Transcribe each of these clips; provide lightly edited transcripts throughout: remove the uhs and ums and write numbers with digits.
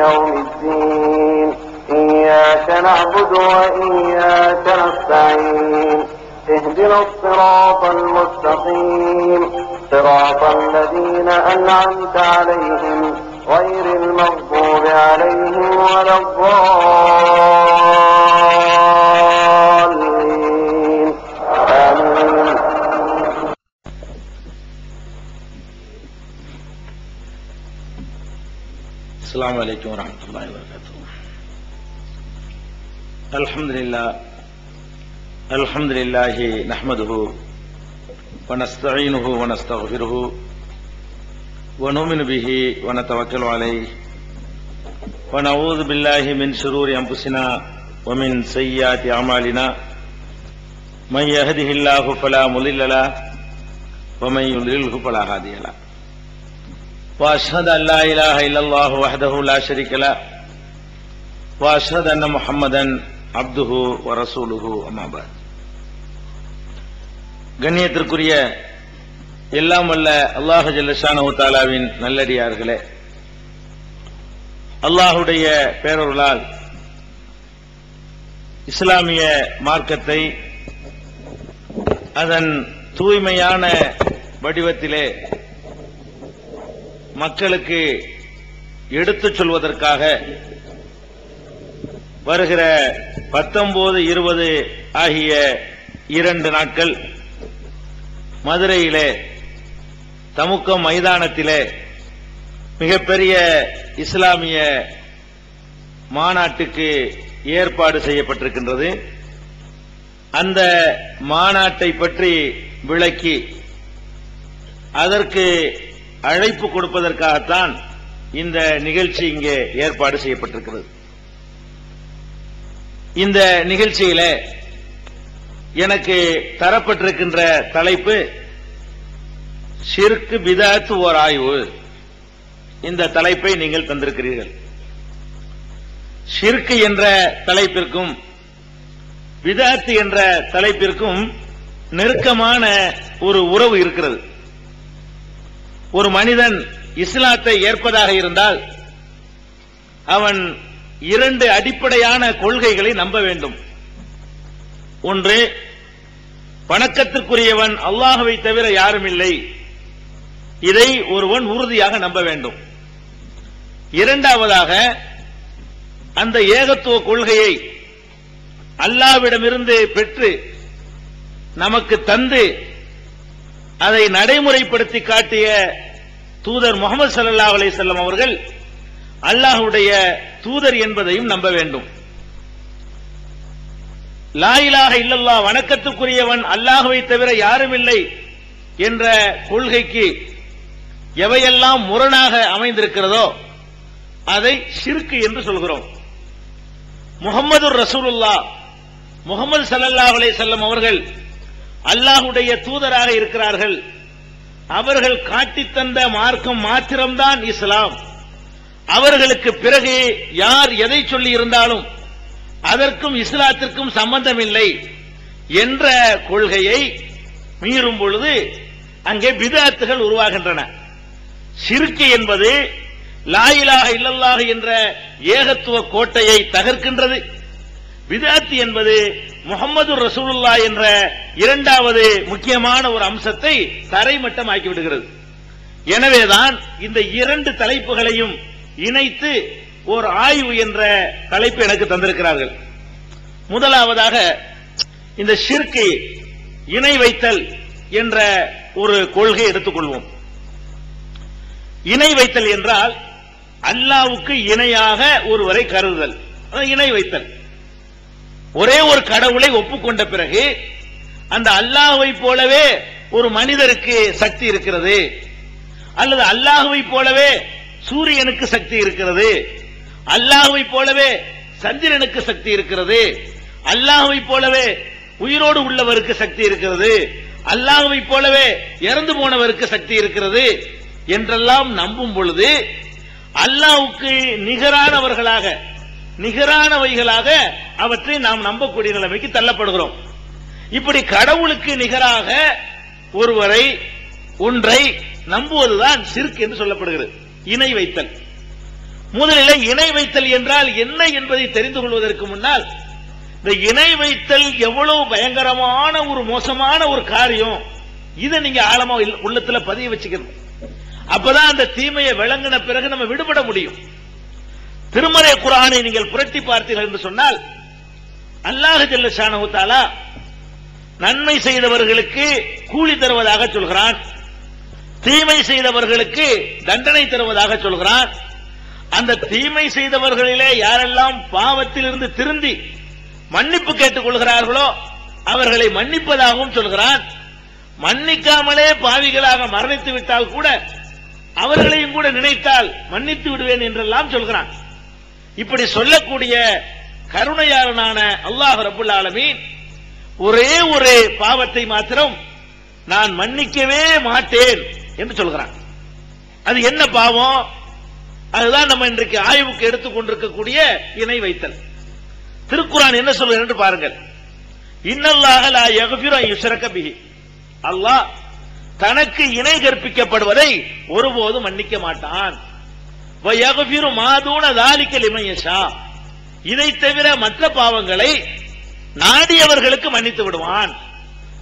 يوم الدين إياك نعبد وإياك نستعين اهدنا الصراط المستقيم صراط الذين أنعمت عليهم غير المغضوب عليهم ولا الضالين آمين. السلام عليكم ورحمة الله وبركاته. الحمد لله نحمده ونستعينه ونستغفره ونؤمن به ونتوكل عليه ونعوذ بالله من شرور أنفسنا ومن سيئات أعمالنا من يهده الله فلا مضل له ومن يضلله فلا هادي له وأشهد أن لا إله إلا الله وحده لا شريك له وأشهد أن محمدا عبده ورسوله أما بعد. கண்ணியத்திற்குரிய எல்லாம் வல்ல அல்லாஹ் ஜல்ல ஷானஹு தஆலாவின் நல்லடியார்களே, அல்லாஹுடைய பேரருளால் இஸ்லாமிய மார்க்கத்தை அதன் தூய்மையான வடிவத்திலே மக்களுக்கு எடுத்துச் சொல்வதற்காக வருகிற 19, 20 ஆகிய 2 நாட்கள் மதுரையிலே தமுக்கம் மைதானத்திலே மிகப்பெரிய இஸ்லாமிய மாநாட்டுக்கு ஏற்பாடு செய்யப்பட்டிருக்கின்றது. அந்த மாநாட்டை பற்றி விளக்கி அதற்கு அழைப்பு கொடுப்பதற்காகத்தான் இந்த நிகழ்ச்சி இங்கே ஏற்பாடு செய்யப்பட்டிருக்கிறது. இந்த நிகழ்ச்சியில எனக்கு தரப்பட்டிருக்கின்ற தலைப்பு ஷிர்க் பிதஅத் ஓர் ஆய்வு. இந்த தலைப்பை நீங்கள் தந்திருக்கிறீர்கள். ஷிர்க் என்ற தலைப்பிற்கும் பிதஅத் என்ற தலைப்பிற்கும் நெருக்கமான ஒரு உறவு இருக்கிறது. ஒரு மனிதன் இஸ்லாத்தை ஏற்பதாக இருந்தால் அவன் 2 அடிப்படையான கொள்கைகளை நம்ப வேண்டும். ஒன்று, வணக்கத்திற்குரியவன் அல்லாஹ்வை தவிர யாரும் இல்லை, இதை ஒருவன் உறுதியாக நம்ப வேண்டும். இரண்டாவதாக, அந்த ஏகத்துவ கொள்கையை அல்லாஹ்விடமிருந்து பெற்று நமக்கு தந்து அதை நடைமுறைப்படுத்தி காட்டிய தூதர் முஹம்மது ஸல்லல்லாஹு அலைஹி வஸல்லம் அவர்கள் அல்லாஹ்வுடைய தூதர் என்பதையும் நம்ப வேண்டும். லா இலாஹ இல்லல்லாஹ், வணக்கத்துக்குரியவன் அல்லாஹ்வை தவிர யாரும் இல்லை என்ற கொள்கைக்கு எவையெல்லாம் முரணாக அமைந்திருக்கிறதோ அதை ஷிர்க் என்று சொல்கிறோம். முஹம்மதுர் ரசூலுல்லாஹ், முஹம்மது ஸல்லல்லாஹு அலைஹி வஸல்லம் அவர்கள் அல்லாஹ்வுடைய தூதராக இருக்கிறார்கள். அவர்கள் காட்டித் தந்த மார்க்கம் மாத்திரம்தான் இஸ்லாம். அவர்களுக்கு பிறகு யார் எதை சொல்லி இருந்தாலும் அதற்கும் இஸ்லாத்திற்கும் சம்பந்தம் இல்லை என்ற கொள்கையை மீறும் பொழுது அங்கே பிதஅத்துகள் உருவாகின்றன. ஷிர்க் என்பது லா இலாஹ இல்லல்லாஹ் என்ற ஏகத்துவ கோட்டையை தகர்க்கின்றது. பிதஅத் என்பது முஹம்மது ரசூலுல்லாஹ் என்ற 2வது முக்கியமான ஒரு அம்சத்தை தரைமட்டமாக்கி விடுகிறது. எனவேதான் இந்த 2 தலைப்புகளையும் இணைத்து ஒரு ஆய்வு என்ற தலைப்பு எனக்கு தந்திருக்கிறார்கள். முதலாவதாக, இந்த ஷிர்க், இணை வைத்தல் என்ற ஒரு கொள்கை எடுத்துக்கொள்வோம். இணை வைத்தல் என்றால் அல்லாஹ்வுக்கு இணையாக ஒருவரை கருதுதல், இணை வைத்தல். ஒரே ஒரு கடவுளை ஒப்புக்கொண்ட பிறகு அந்த அல்லாஹ்வை போலவே ஒரு மனிதருக்கு சக்தி இருக்கிறது, அல்லது அல்லாஹ்வை போலவே சூரியனுக்கு சக்தி இருக்கிறது, அல்லாஹ்வை போலவே சந்திரனுக்கு சக்தி இருக்கிறது, அல்லாஹ்வை போலவே உயிரோடு உள்ளவருக்கு சக்தி இருக்கிறது, அல்லாஹ்வை போலவே இறந்து போனவருக்கு சக்தி இருக்கிறது என்றெல்லாம் நம்பும் பொழுது அல்லாஹ்வுக்கு நிகரானவர்களாக, நிகரானவைகளாக அவற்றை நாம் நம்பக்கூடிய நிலைமைக்கு தள்ளப்படுகிறோம். இப்படி கடவுளுக்கு நிகராக ஒருவரை, ஒன்றை நம்புவதுதான் ஷிர்க் என்று சொல்லப்படுகிறது, இணை வைத்தல். முதலில் இணை வைத்தல் என்றால் என்ன என்பதை தெரிந்து கொள்வதற்கு முன்னால் இந்த இணை வைத்தல் எவ்வளவு பயங்கரமான ஒரு மோசமான ஒரு காரியம், இதை நீங்க ஆழமா உள்ளத்துல பதிய வச்சுக்கணும். அப்பதான் அந்த தீமையை விளங்கின பிறகு நம்ம விடுபட முடியும். திருமறை குர்ஆனை நீங்கள் புரட்டி பார்த்தீர்கள் என்று சொன்னால் அல்லாஹ் ஜல்ல ஷானஹு தஆலா நன்மை செய்தவர்களுக்கு கூலி தருவதாக சொல்கிறான், தீமை செய்தவர்களுக்கு தண்டனை தருவதாக சொல்கிறான். அந்த தீமை செய்தவர்களிலே யாரெல்லாம் பாவத்தில் இருந்து திருந்தி மன்னிப்பு கேட்டுக் கொள்கிறார்களோ அவர்களை மன்னிப்பதாகவும் சொல்கிறான். மன்னிக்காமலே பாவிகளாக மரணித்து விட்டால் கூட அவர்களையும் கூட நினைத்தால் மன்னித்து விடுவேன் என்றெல்லாம் சொல்கிறான். இப்படி சொல்லக்கூடிய கருணையாளனான அல்லாஹ் ரப்புல் ஆலமீன் ஒரே ஒரு பாவத்தை மாத்திரம் நான் மன்னிக்கவே மாட்டேன் என்று சொல்கிறான். அது என்ன பாவம்? அதுதான் நம்ம இன்றைக்கு ஆய்வுக்கு எடுத்துக் கொண்டிருக்கக்கூடிய இணை வைத்தல். திருக்குர்ஆன் என்ன சொல்கிறது என்று பாருங்கள். இன்னல்லாஹ லா யக்ஃபிரு அன் யுஷ்ரக பிஹி, அல்லாஹ் தனக்கு இணை கற்பிக்கப்படுவதை ஒருபோதும் மன்னிக்க மாட்டான். வ யக்ஃபிரு மா தூன ஸாலிக லிமன் யஷா, இதை தவிர மற்ற பாவங்களை நாடியவர்களுக்கு மன்னித்து விடுவான்.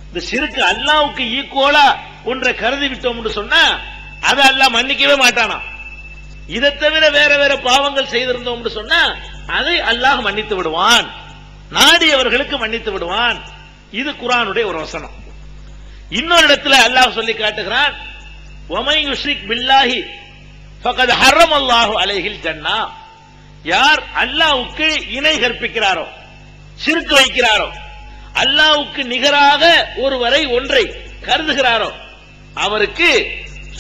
இந்த ஷிர்க் அல்லாஹ்வுக்கு ஈக்குவலா ஒன்றை கருதி விட்டோம் என்று சொன்னா அதை அல்லாஹ் மன்னிக்கவே மாட்டானா. இதை தவிர வேற வேற பாவங்கள் செய்திருந்தோம் என்று சொன்னா அதை அல்லாஹ் மன்னித்து விடுவான், நாடியவர்களுக்கு மன்னித்து விடுவான். இது குர்ஆனுடைய ஒரு வசனம். இன்னொரு இடத்துல அல்லாஹ் சொல்லி காட்டுகிறான், வமை யுஷ்ரிக் பில்லாஹி ஃபகத் ஹர்ரமல்லாஹு அலைஹில் ஜன்னா, யார் அல்லாஹ்வுக்கு இணை கற்பிக்கிறாரோ, ஷிர்க் வைக்கிறாரோ, அல்லாஹ்வுக்கு நிகராக ஒருவரை ஒன்றை கருதுகிறாரோ அவருக்கு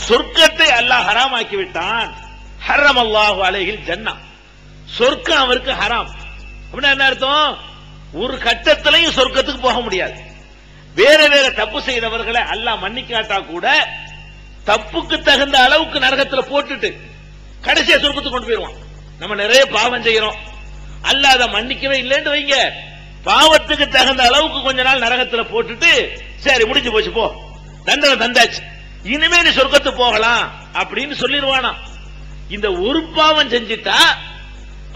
சொர்க்கத்தை அல்லாஹ் ஹராமாக்கி விட்டான். ஹர்ரமல்லாஹு அலைஹில் ஜன்னா, சொர்க்கம் அவருக்கு ஹராம். அப்படின்னா என்ன அர்த்தம்? ஒரு கட்டத்திலையும் சொர்க்கத்துக்கு போக முடியாது. வேற வேற தப்பு செய்தவர்களை அல்லாஹ் மன்னிக்காட்டா கூட தப்புக்கு தகுந்த அளவுக்கு நரகத்தில் போட்டுட்டு கடைசியா சொர்க்கத்துக்கு கொண்டு போயிருவான். நம்ம நிறைய பாவம் செய்யறோம், அல்லாஹ் அதை மன்னிக்கவே இல்லைன்னு வைங்க, பாவத்துக்கு தகுந்த அளவுக்கு கொஞ்ச நாள் நரகத்தில் போட்டுட்டு சரி முடிஞ்சு போச்சு, போ தண்டனை தந்தாச்சு, இனிமே நீ சொர்க்கத்துக்கு போகலாம் அப்படின்னு சொல்லிடுவானா. இந்த ஒரு பாவம் செஞ்சிட்டா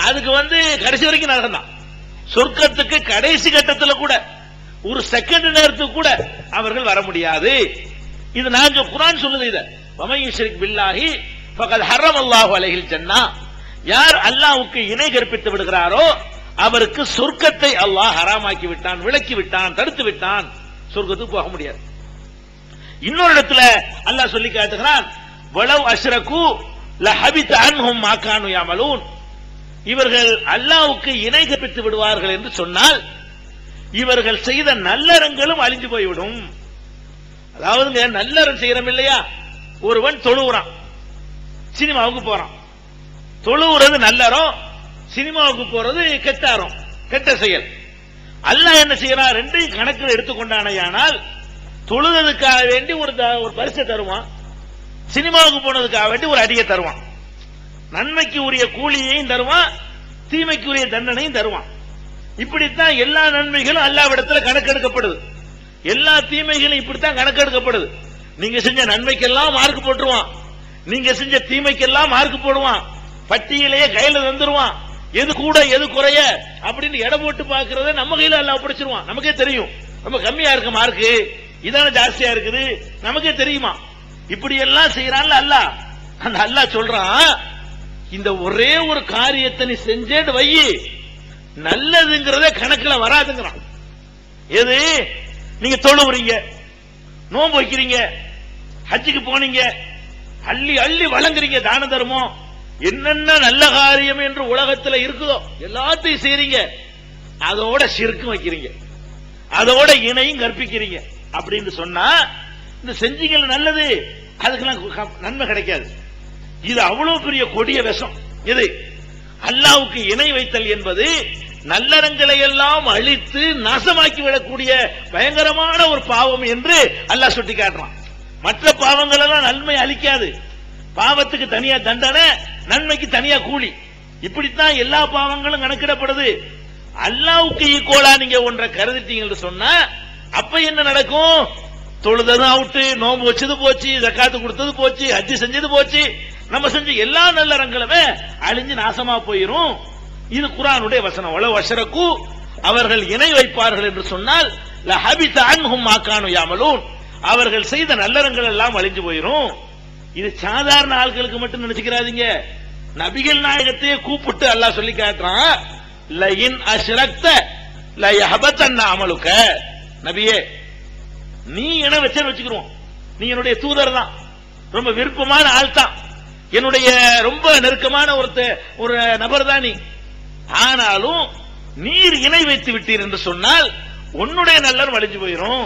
அதுக்கு கடைசி வரைக்கும் நரகம் தான். சொர்க்கத்துக்கு கடைசி கட்டத்தில் கூட ஒரு செகண்ட் நேரத்துக்கு கூட அவர்கள் வர முடியாது. இது நாங்க குர்ஆன் சொல்லுது. இத வமை யுஷ்ரிக் பில்லாஹி ஃபகத் ஹர்ரமல்லாஹு அலைஹில் ஜன்னா, யார் அல்லாஹ்வுக்கு இணை கற்பித்து விடுகிறாரோ அவருக்கு சொர்க்கத்தை அல்லாஹ் ஹராமாக்கி விட்டான், விலக்கி விட்டான், தடுத்து விட்டான், சொர்க்கத்துக்கு போக முடியாது. இன்னொரு இடத்துல அல்லாஹ் சொல்லி காட்டுகிறான், வலவ் அஷ்ரகு லஹபித அன்ஹும் மா கானூ யஅமலூன், இவர்கள் அல்லாஹ்வுக்கு இணை கற்பித்து விடுவார்கள் என்று சொன்னால் இவர்கள் செய்த நல்லறங்களும் அழிஞ்சு போய்விடும். அதாவது நல்லறம் செய்யறோம் இல்லையா, ஒருவன் தொழுகிறான், சினிமாவுக்கு போறான். தொழுகிறது நல்லறம், சினிமாவுக்கு போறது கெட்டாரம், கெட்ட செயல். அல்லாஹ் என்ன செய்யறான்? ரெண்டையும் கணக்கில் எடுத்துக்கொண்டானால் தொழுகிறதுக்காக வேண்டி ஒரு பரிசை தருவான், சினிமாவுக்கு போனதுக்காக வேண்டி ஒரு அடியை தருவான். நன்மைக்கு உரிய கூலியையும் தருவான், தீமைக்கு உரிய தண்டனையும் தருவான். இப்படித்தான் எல்லா நன்மைகளும் அல்லாஹ்விடத்தில் கணக்கெடுக்கப்படுது, எல்லா தீமைகளும் இப்படித்தான் கணக்கெடுக்கப்படுது. நீங்க செஞ்ச நன்மைக்கெல்லாம் மார்க் போட்டுருவான், நீங்க செஞ்ச தீமைக்கெல்லாம் மார்க் போடுவான், பட்டியலையே கையில தந்துருவான், எது கூட எது குறைய அப்படின்னு எடை போட்டு பாக்குறத நம்ம கையில அல்லாஹ் பிடிச்சிருவான். நமக்கே தெரியும் ரொம்ப கம்மியா இருக்கு மார்க்கு, இதான ஜாஸ்தியா இருக்குது, நமக்கே தெரியுமா. இப்படி எல்லாம் செய்யறான்ல அல்லாஹ். அந்த அல்லாஹ் சொல்றான், இந்த ஒரே ஒரு காரியத்தை நீ செஞ்சேன்னு வை, நல்லதுங்கிறத கணக்குல வராதுங்கிறான். எது? நீங்க தொழுவுறீங்க, நோன்பு வைக்கிறீங்க, ஹஜ்ஜுக்கு போனீங்க, அள்ளி அள்ளி வழங்குறீங்க, தான தர்மம், என்னென்ன நல்ல காரியம் என்று உலகத்தில் இருக்குதோ எல்லாத்தையும் செய்றீங்க, அதோட ஷிர்க்கும் வைக்கிறீங்க, அதோட இணையும் கற்பிக்கிறீங்க அப்படின்னு சொன்னா இந்த செஞ்சீங்க நல்லது, அதுக்கெல்லாம் நன்மை கிடைக்காது. இது அவ்வளவு பெரிய கொடிய விஷம். இது அல்லாஹ்வுக்கு இணை வைத்தல் என்பது நல்லறங்களை எல்லாம் அழித்து நாசமாக்கி விடக்கூடிய பயங்கரமான ஒரு பாவம் என்று அல்லாஹ் சுட்டி காட்டுறான். மற்ற பாவங்கள் எல்லாம் நன்மை அளிக்காது, பாவத்துக்கு தனியா தண்டனை, நன்மைக்கு தனியா கூலி, இப்படித்தான் எல்லா பாவங்களும் கணக்கிடப்படுது. அல்லாஹ்வுக்கு ஈக்குவலா நீங்க ஒன்றை கருதிட்டீங்கன்னு சொன்னா அப்ப என்ன நடக்கும்? தொழுததும் அவுட்டு, நோம்பு வச்சது போச்சு, ஜக்காத்து கொடுத்தது போச்சு, ஹஜ்ஜி செஞ்சது போச்சு, நம்ம செஞ்ச எல்லா நல்லறங்களுமே அழிஞ்சு நாசமா போயிரும். இது குர்ஆனுடைய வசனம். வலவ் அஷ்ரகு, அவர்கள் இணை வைப்பார்கள் என்று சொன்னால் லஹபித அன்ஹும் மா கானூ யஅமலூன், அவர்கள் செய்த நல்லறங்கள் எல்லாம் அழிஞ்சு போயிரும். இது சாதாரண ஆட்களுக்கு மட்டும் நினைச்சுக்கிறாதீங்க. நபிகள் நாயகத்தையே கூப்பிட்டு அல்லாஹ் சொல்லி காட்டுறான், லஇன் அஷ்ரக்த லயஹபதன்ன அமலுக. நபியே, நீ இணை வச்சேன்னு வச்சுக்கிறோம், நீ என்னுடைய தூதர் தான், ரொம்ப விருப்பமான ஆள் தான், என்னுடைய ரொம்ப நெருக்கமான ஒரு நபர் தான் நீ. ஆனாலும் நீர் இணை வைத்து விட்டீர் என்று சொன்னால் உன்னுடைய நல்லறம் அழிஞ்சு போயிரும்.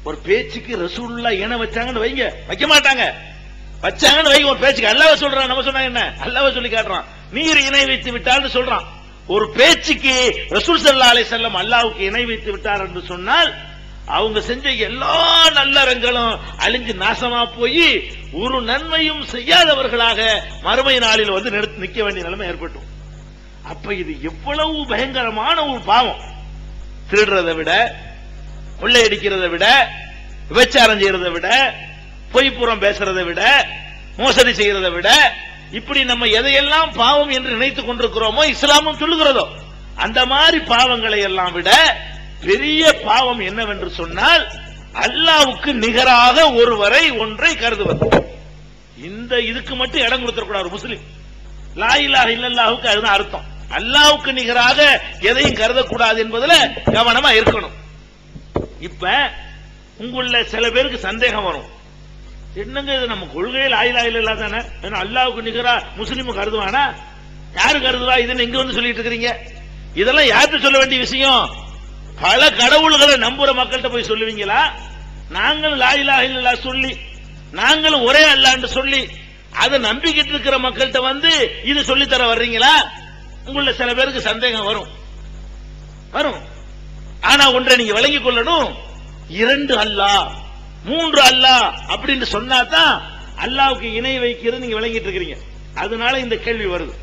ஒரு பேச்சுக்கு ரசூலுல்லாஹ் இணை வச்சாங்கன்னு வைங்க, வைக்க மாட்டாங்க, வச்சாங்கன்னு வைங்க ஒரு பேச்சுக்கு. அல்லாஹ் சொல்றான், நம்ம சொன்னா என்ன, அல்லாஹ் சொல்லி காட்டுறான், நீர் இணை வைத்து விட்டார்னு சொல்றான். ஒரு பேச்சுக்கு ரசூல் ஸல்லல்லாஹு அலைஹி வஸல்லம் அல்லாஹ்வுக்கு இணை வைத்து விட்டார் என்று சொன்னால் அவங்க செஞ்ச எல்லா நல்லறங்களும் அழிஞ்சு நாசமா போய் ஒரு நன்மையும் செய்யாதவர்களாக மறுமை நாளில் வந்து நிற்க வேண்டிய நிலைமை ஏற்பட்டும். அப்ப இது எவ்வளவு பயங்கரமான ஒரு பாவம். திருடுறதை விட, கொள்ளையடிக்கிறதை விட, விபச்சாரம் செய்யறதை விட, பொய்ப்புறம் பேசுறதை விட, மோசடி செய்யறதை விட, இப்படி நம்ம எதையெல்லாம் பாவம் என்று நினைத்துக் கொண்டிருக்கிறோமோ இஸ்லாமும் சொல்லுகிறதோ அந்த மாதிரி பாவங்களை எல்லாம் விட பெரிய பாவம் என்னவென்று சொன்னால் அல்லாஹ்வுக்கு நிகராக ஒருவரை ஒன்றை கருதுவது. இந்த இதுக்கு மட்டும் இடம் கொடுத்திருக்கூடாது ஒரு முஸ்லிம். லா இலாஹ இல்லல்லாஹுக்கு அதுதான் அர்த்தம். அல்லாஹ்வுக்கு நிகராக எதையும் கருதக்கூடாது என்பதுல கவனமா இருக்கணும். இப்ப உங்கள சில பேருக்கு சந்தேகம் வரும், என்னங்க இது நம்ம கொள்கையில் லா இலாஹ இல்லல்லாஹ் தானே, அல்லாஹ்வுக்கு நிகரா முஸ்லிம் கருதுவானா? யாரு கருதுவா? இதுன்னு இங்க வந்து சொல்லிட்டு இருக்கிறீங்க. இதெல்லாம் யார்கிட்ட சொல்ல வேண்டிய விஷயம்? பல கடவுள்களை நம்புற மக்கள்கிட்ட போய் சொல்லுவீங்களா? நாங்களும் லா இலாஹ இல்லல்லாஹ் சொல்லி, நாங்களும் ஒரே அல்லாஹ்னு சொல்லி அதை நம்பிக்கிட்டு இருக்கிற மக்கள்கிட்ட வந்து இது சொல்லி தர வர்றீங்களா? உங்கள சில பேருக்கு சந்தேகம் வரும். ஆனா ஒன்றை நீங்க விளங்கிக் கொள்ளணும், 2 அல்லாஹ் 3 அல்லாஹ் அப்படின்னு சொன்னாதான் அல்லாஹ்வுக்கு இணை வைக்கிறது நீங்க விளங்கிட்டு இருக்கிறீங்க. அதனால இந்த கேள்வி வருது.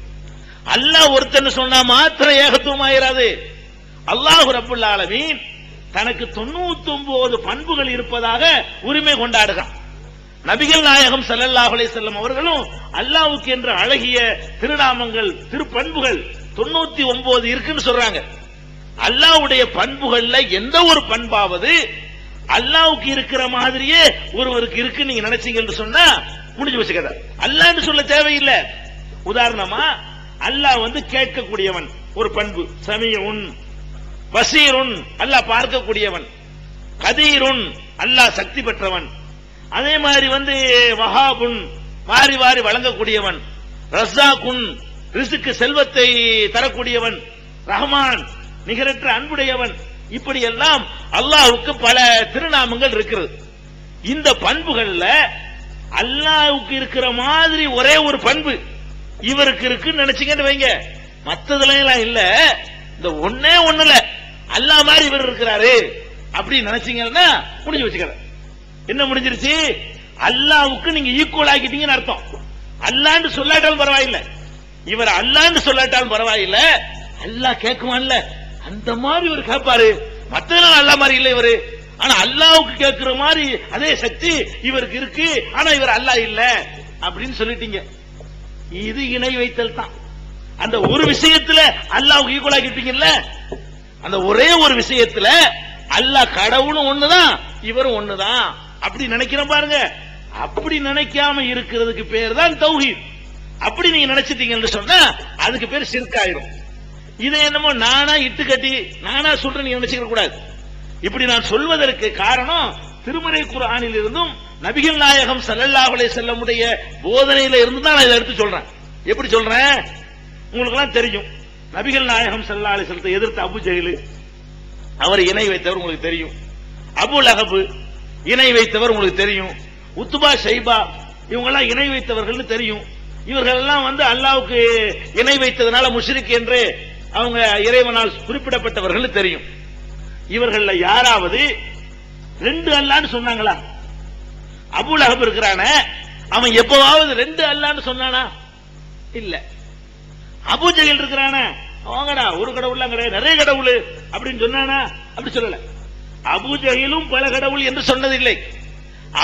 அல்லாஹ் ஒருத்தன் சொன்னா மாத்திரம் ஏகத்துவம் ஆயிராது. அல்லாஹ் ரப்புல் ஆலமீன் தனக்கு 99 பண்புகள் இருப்பதாக உரிமை கொண்டாடுகிறான். நபிகள் நாயகம் ஸல்லல்லாஹு அலைஹி வஸல்லம் அவர்களும் அல்லாஹ்வுக்கு என்ற அழகிய திருநாமங்கள், திருப்பண்புகள் 99 இருக்குன்னு சொல்றாங்க. அல்லாஹ்வுடைய பண்புகள்ல எந்த ஒரு பண்பாவது அல்லாஹ்வுக்கு இருக்கிற மாதிரியே ஒருவருக்கு இருக்கு நீங்க நினைச்சீங்கன்னு சொன்னா முடிஞ்சு வச்சு கதை. அல்லாஹ்னு சொல்ல தேவையில்லை. உதாரணமா அல்லாஹ் வந்து கேட்கக்கூடியவன் ஒரு பண்பு, சமீஉன் பசீருன் அல்லாஹ் பார்க்கக்கூடியவன், கதீருன் அல்லாஹ் சக்தி பெற்றவன், அதே மாதிரி வந்து வஹாபுன் வாரி வாரி வழங்கக்கூடியவன், ரஸாக்குன் ரிஸ்க்கு செல்வத்தை தரக்கூடியவன், ரஹ்மான் நிகரற்ற அன்புடையவன். இப்படி எல்லாம் அல்லாஹ்வுக்கு பல திருநாமங்கள் இருக்கிறது. இந்த பண்புகள்ல அல்லாஹ்வுக்கு இருக்கிற மாதிரி ஒரே ஒரு பண்பு இவருக்கு இருக்குன்னு நினைச்சீங்கன்னு வைங்க, மத்ததுலாம் இல்ல, இந்த ஒன்னே ஒண்ணுல அல்லாஹ் மாதிரி இவர் இருக்கிறாரு அப்படின்னு நினைச்சீங்கன்னா முடிஞ்சு வச்சுக்கிற. என்ன முடிஞ்சிருச்சு? அல்லாஹ்வுக்கு நீங்க ஈக்குவல் ஆக்கிட்டீங்கன்னு அர்த்தம். அல்லாஹ்னு சொல்லாட்டாலும் பரவாயில்லை, இவர் அல்லாஹ்னு சொல்லாட்டாலும் பரவாயில்லை, அல்லாஹ் கேட்குவான்ல அந்த மாதிரி இவர் கேட்பாரு. மத்ததெல்லாம் அல்லாஹ் மாதிரி இல்லை இவரு, ஆனா அல்லாஹ்வுக்கு கேட்கிற மாதிரி அதே சக்தி இவருக்கு இருக்கு, ஆனா இவர் அல்லாஹ் இல்ல அப்படின்னு சொல்லிட்டீங்க. இது இணை வைத்தல் தான். அந்த ஒரு விஷயத்துல அல்லாஹ்வுக்கு ஈக்குவல் ஆக்கிட்டீங்கல்ல, அந்த ஒரே ஒரு விஷயத்துல அல்லாஹ் கடவுளும் ஒண்ணுதான் இவரும் ஒண்ணுதான் அப்படி நினைக்கிறோம் பாருங்க. அப்படி நினைக்காம இருக்கிறதுக்கு பேர் தான் தௌஹீத். அப்படி நீங்க நினைச்சிட்டீங்கன்னு சொன்னா அதுக்கு பேர் ஷிர்க் ஆயிடும். இதை என்னமோ நானா இட்டு கட்டி நானா சொல்றேன் நீங்க நினைச்சுக்க கூடாது. இப்படி நான் சொல்வதற்கு காரணம் திருமறை குர்ஆனில் இருந்தும் நபிகள் நாயகம் ஸல்லல்லாஹு அலைஹி வஸல்லம் உடைய போதனையில இருந்து தான் நான் இதை எடுத்து சொல்றேன். எப்படி சொல்றேன்? உங்களுக்கு எல்லாம் தெரியும், நபிகள் நாயகம் ஸல்லல்லாஹு அலைஹி வஸல்லத்தை எதிர்த்த அபூ ஜஹல் அவர் இணை வைத்தவர் உங்களுக்கு தெரியும். அபூ லஹப் இணை வைத்தவர் உங்களுக்கு தெரியும். உத்பா ஷைபா இவங்க எல்லாம் இணை வைத்தவர்கள் தெரியும். இவர்கள் எல்லாம் வந்து அல்லாஹ்வுக்கு இணை வைத்ததனால முஷ்ரிக் என்று அவங்க இறைவனால் குறிப்பிடப்பட்டவர்கள் தெரியும். இவர்கள யாராவது 2 அல்லாஹ்னு சொன்னாங்களா? அபூ லஹப் இருக்கிறானே அவன் எப்பவாவது 2 அல்லாஹ்னு சொன்னானா? இல்ல. அபூ ஜஹல் இருக்கிறானே அவங்கடா ஒரு கடவுள் கிடையாது நிறைய கடவுள் அப்படின்னு சொன்னானா? அப்படி சொல்லல. அபூ ஜஹலும் பல கடவுள் என்று சொன்னதில்லை,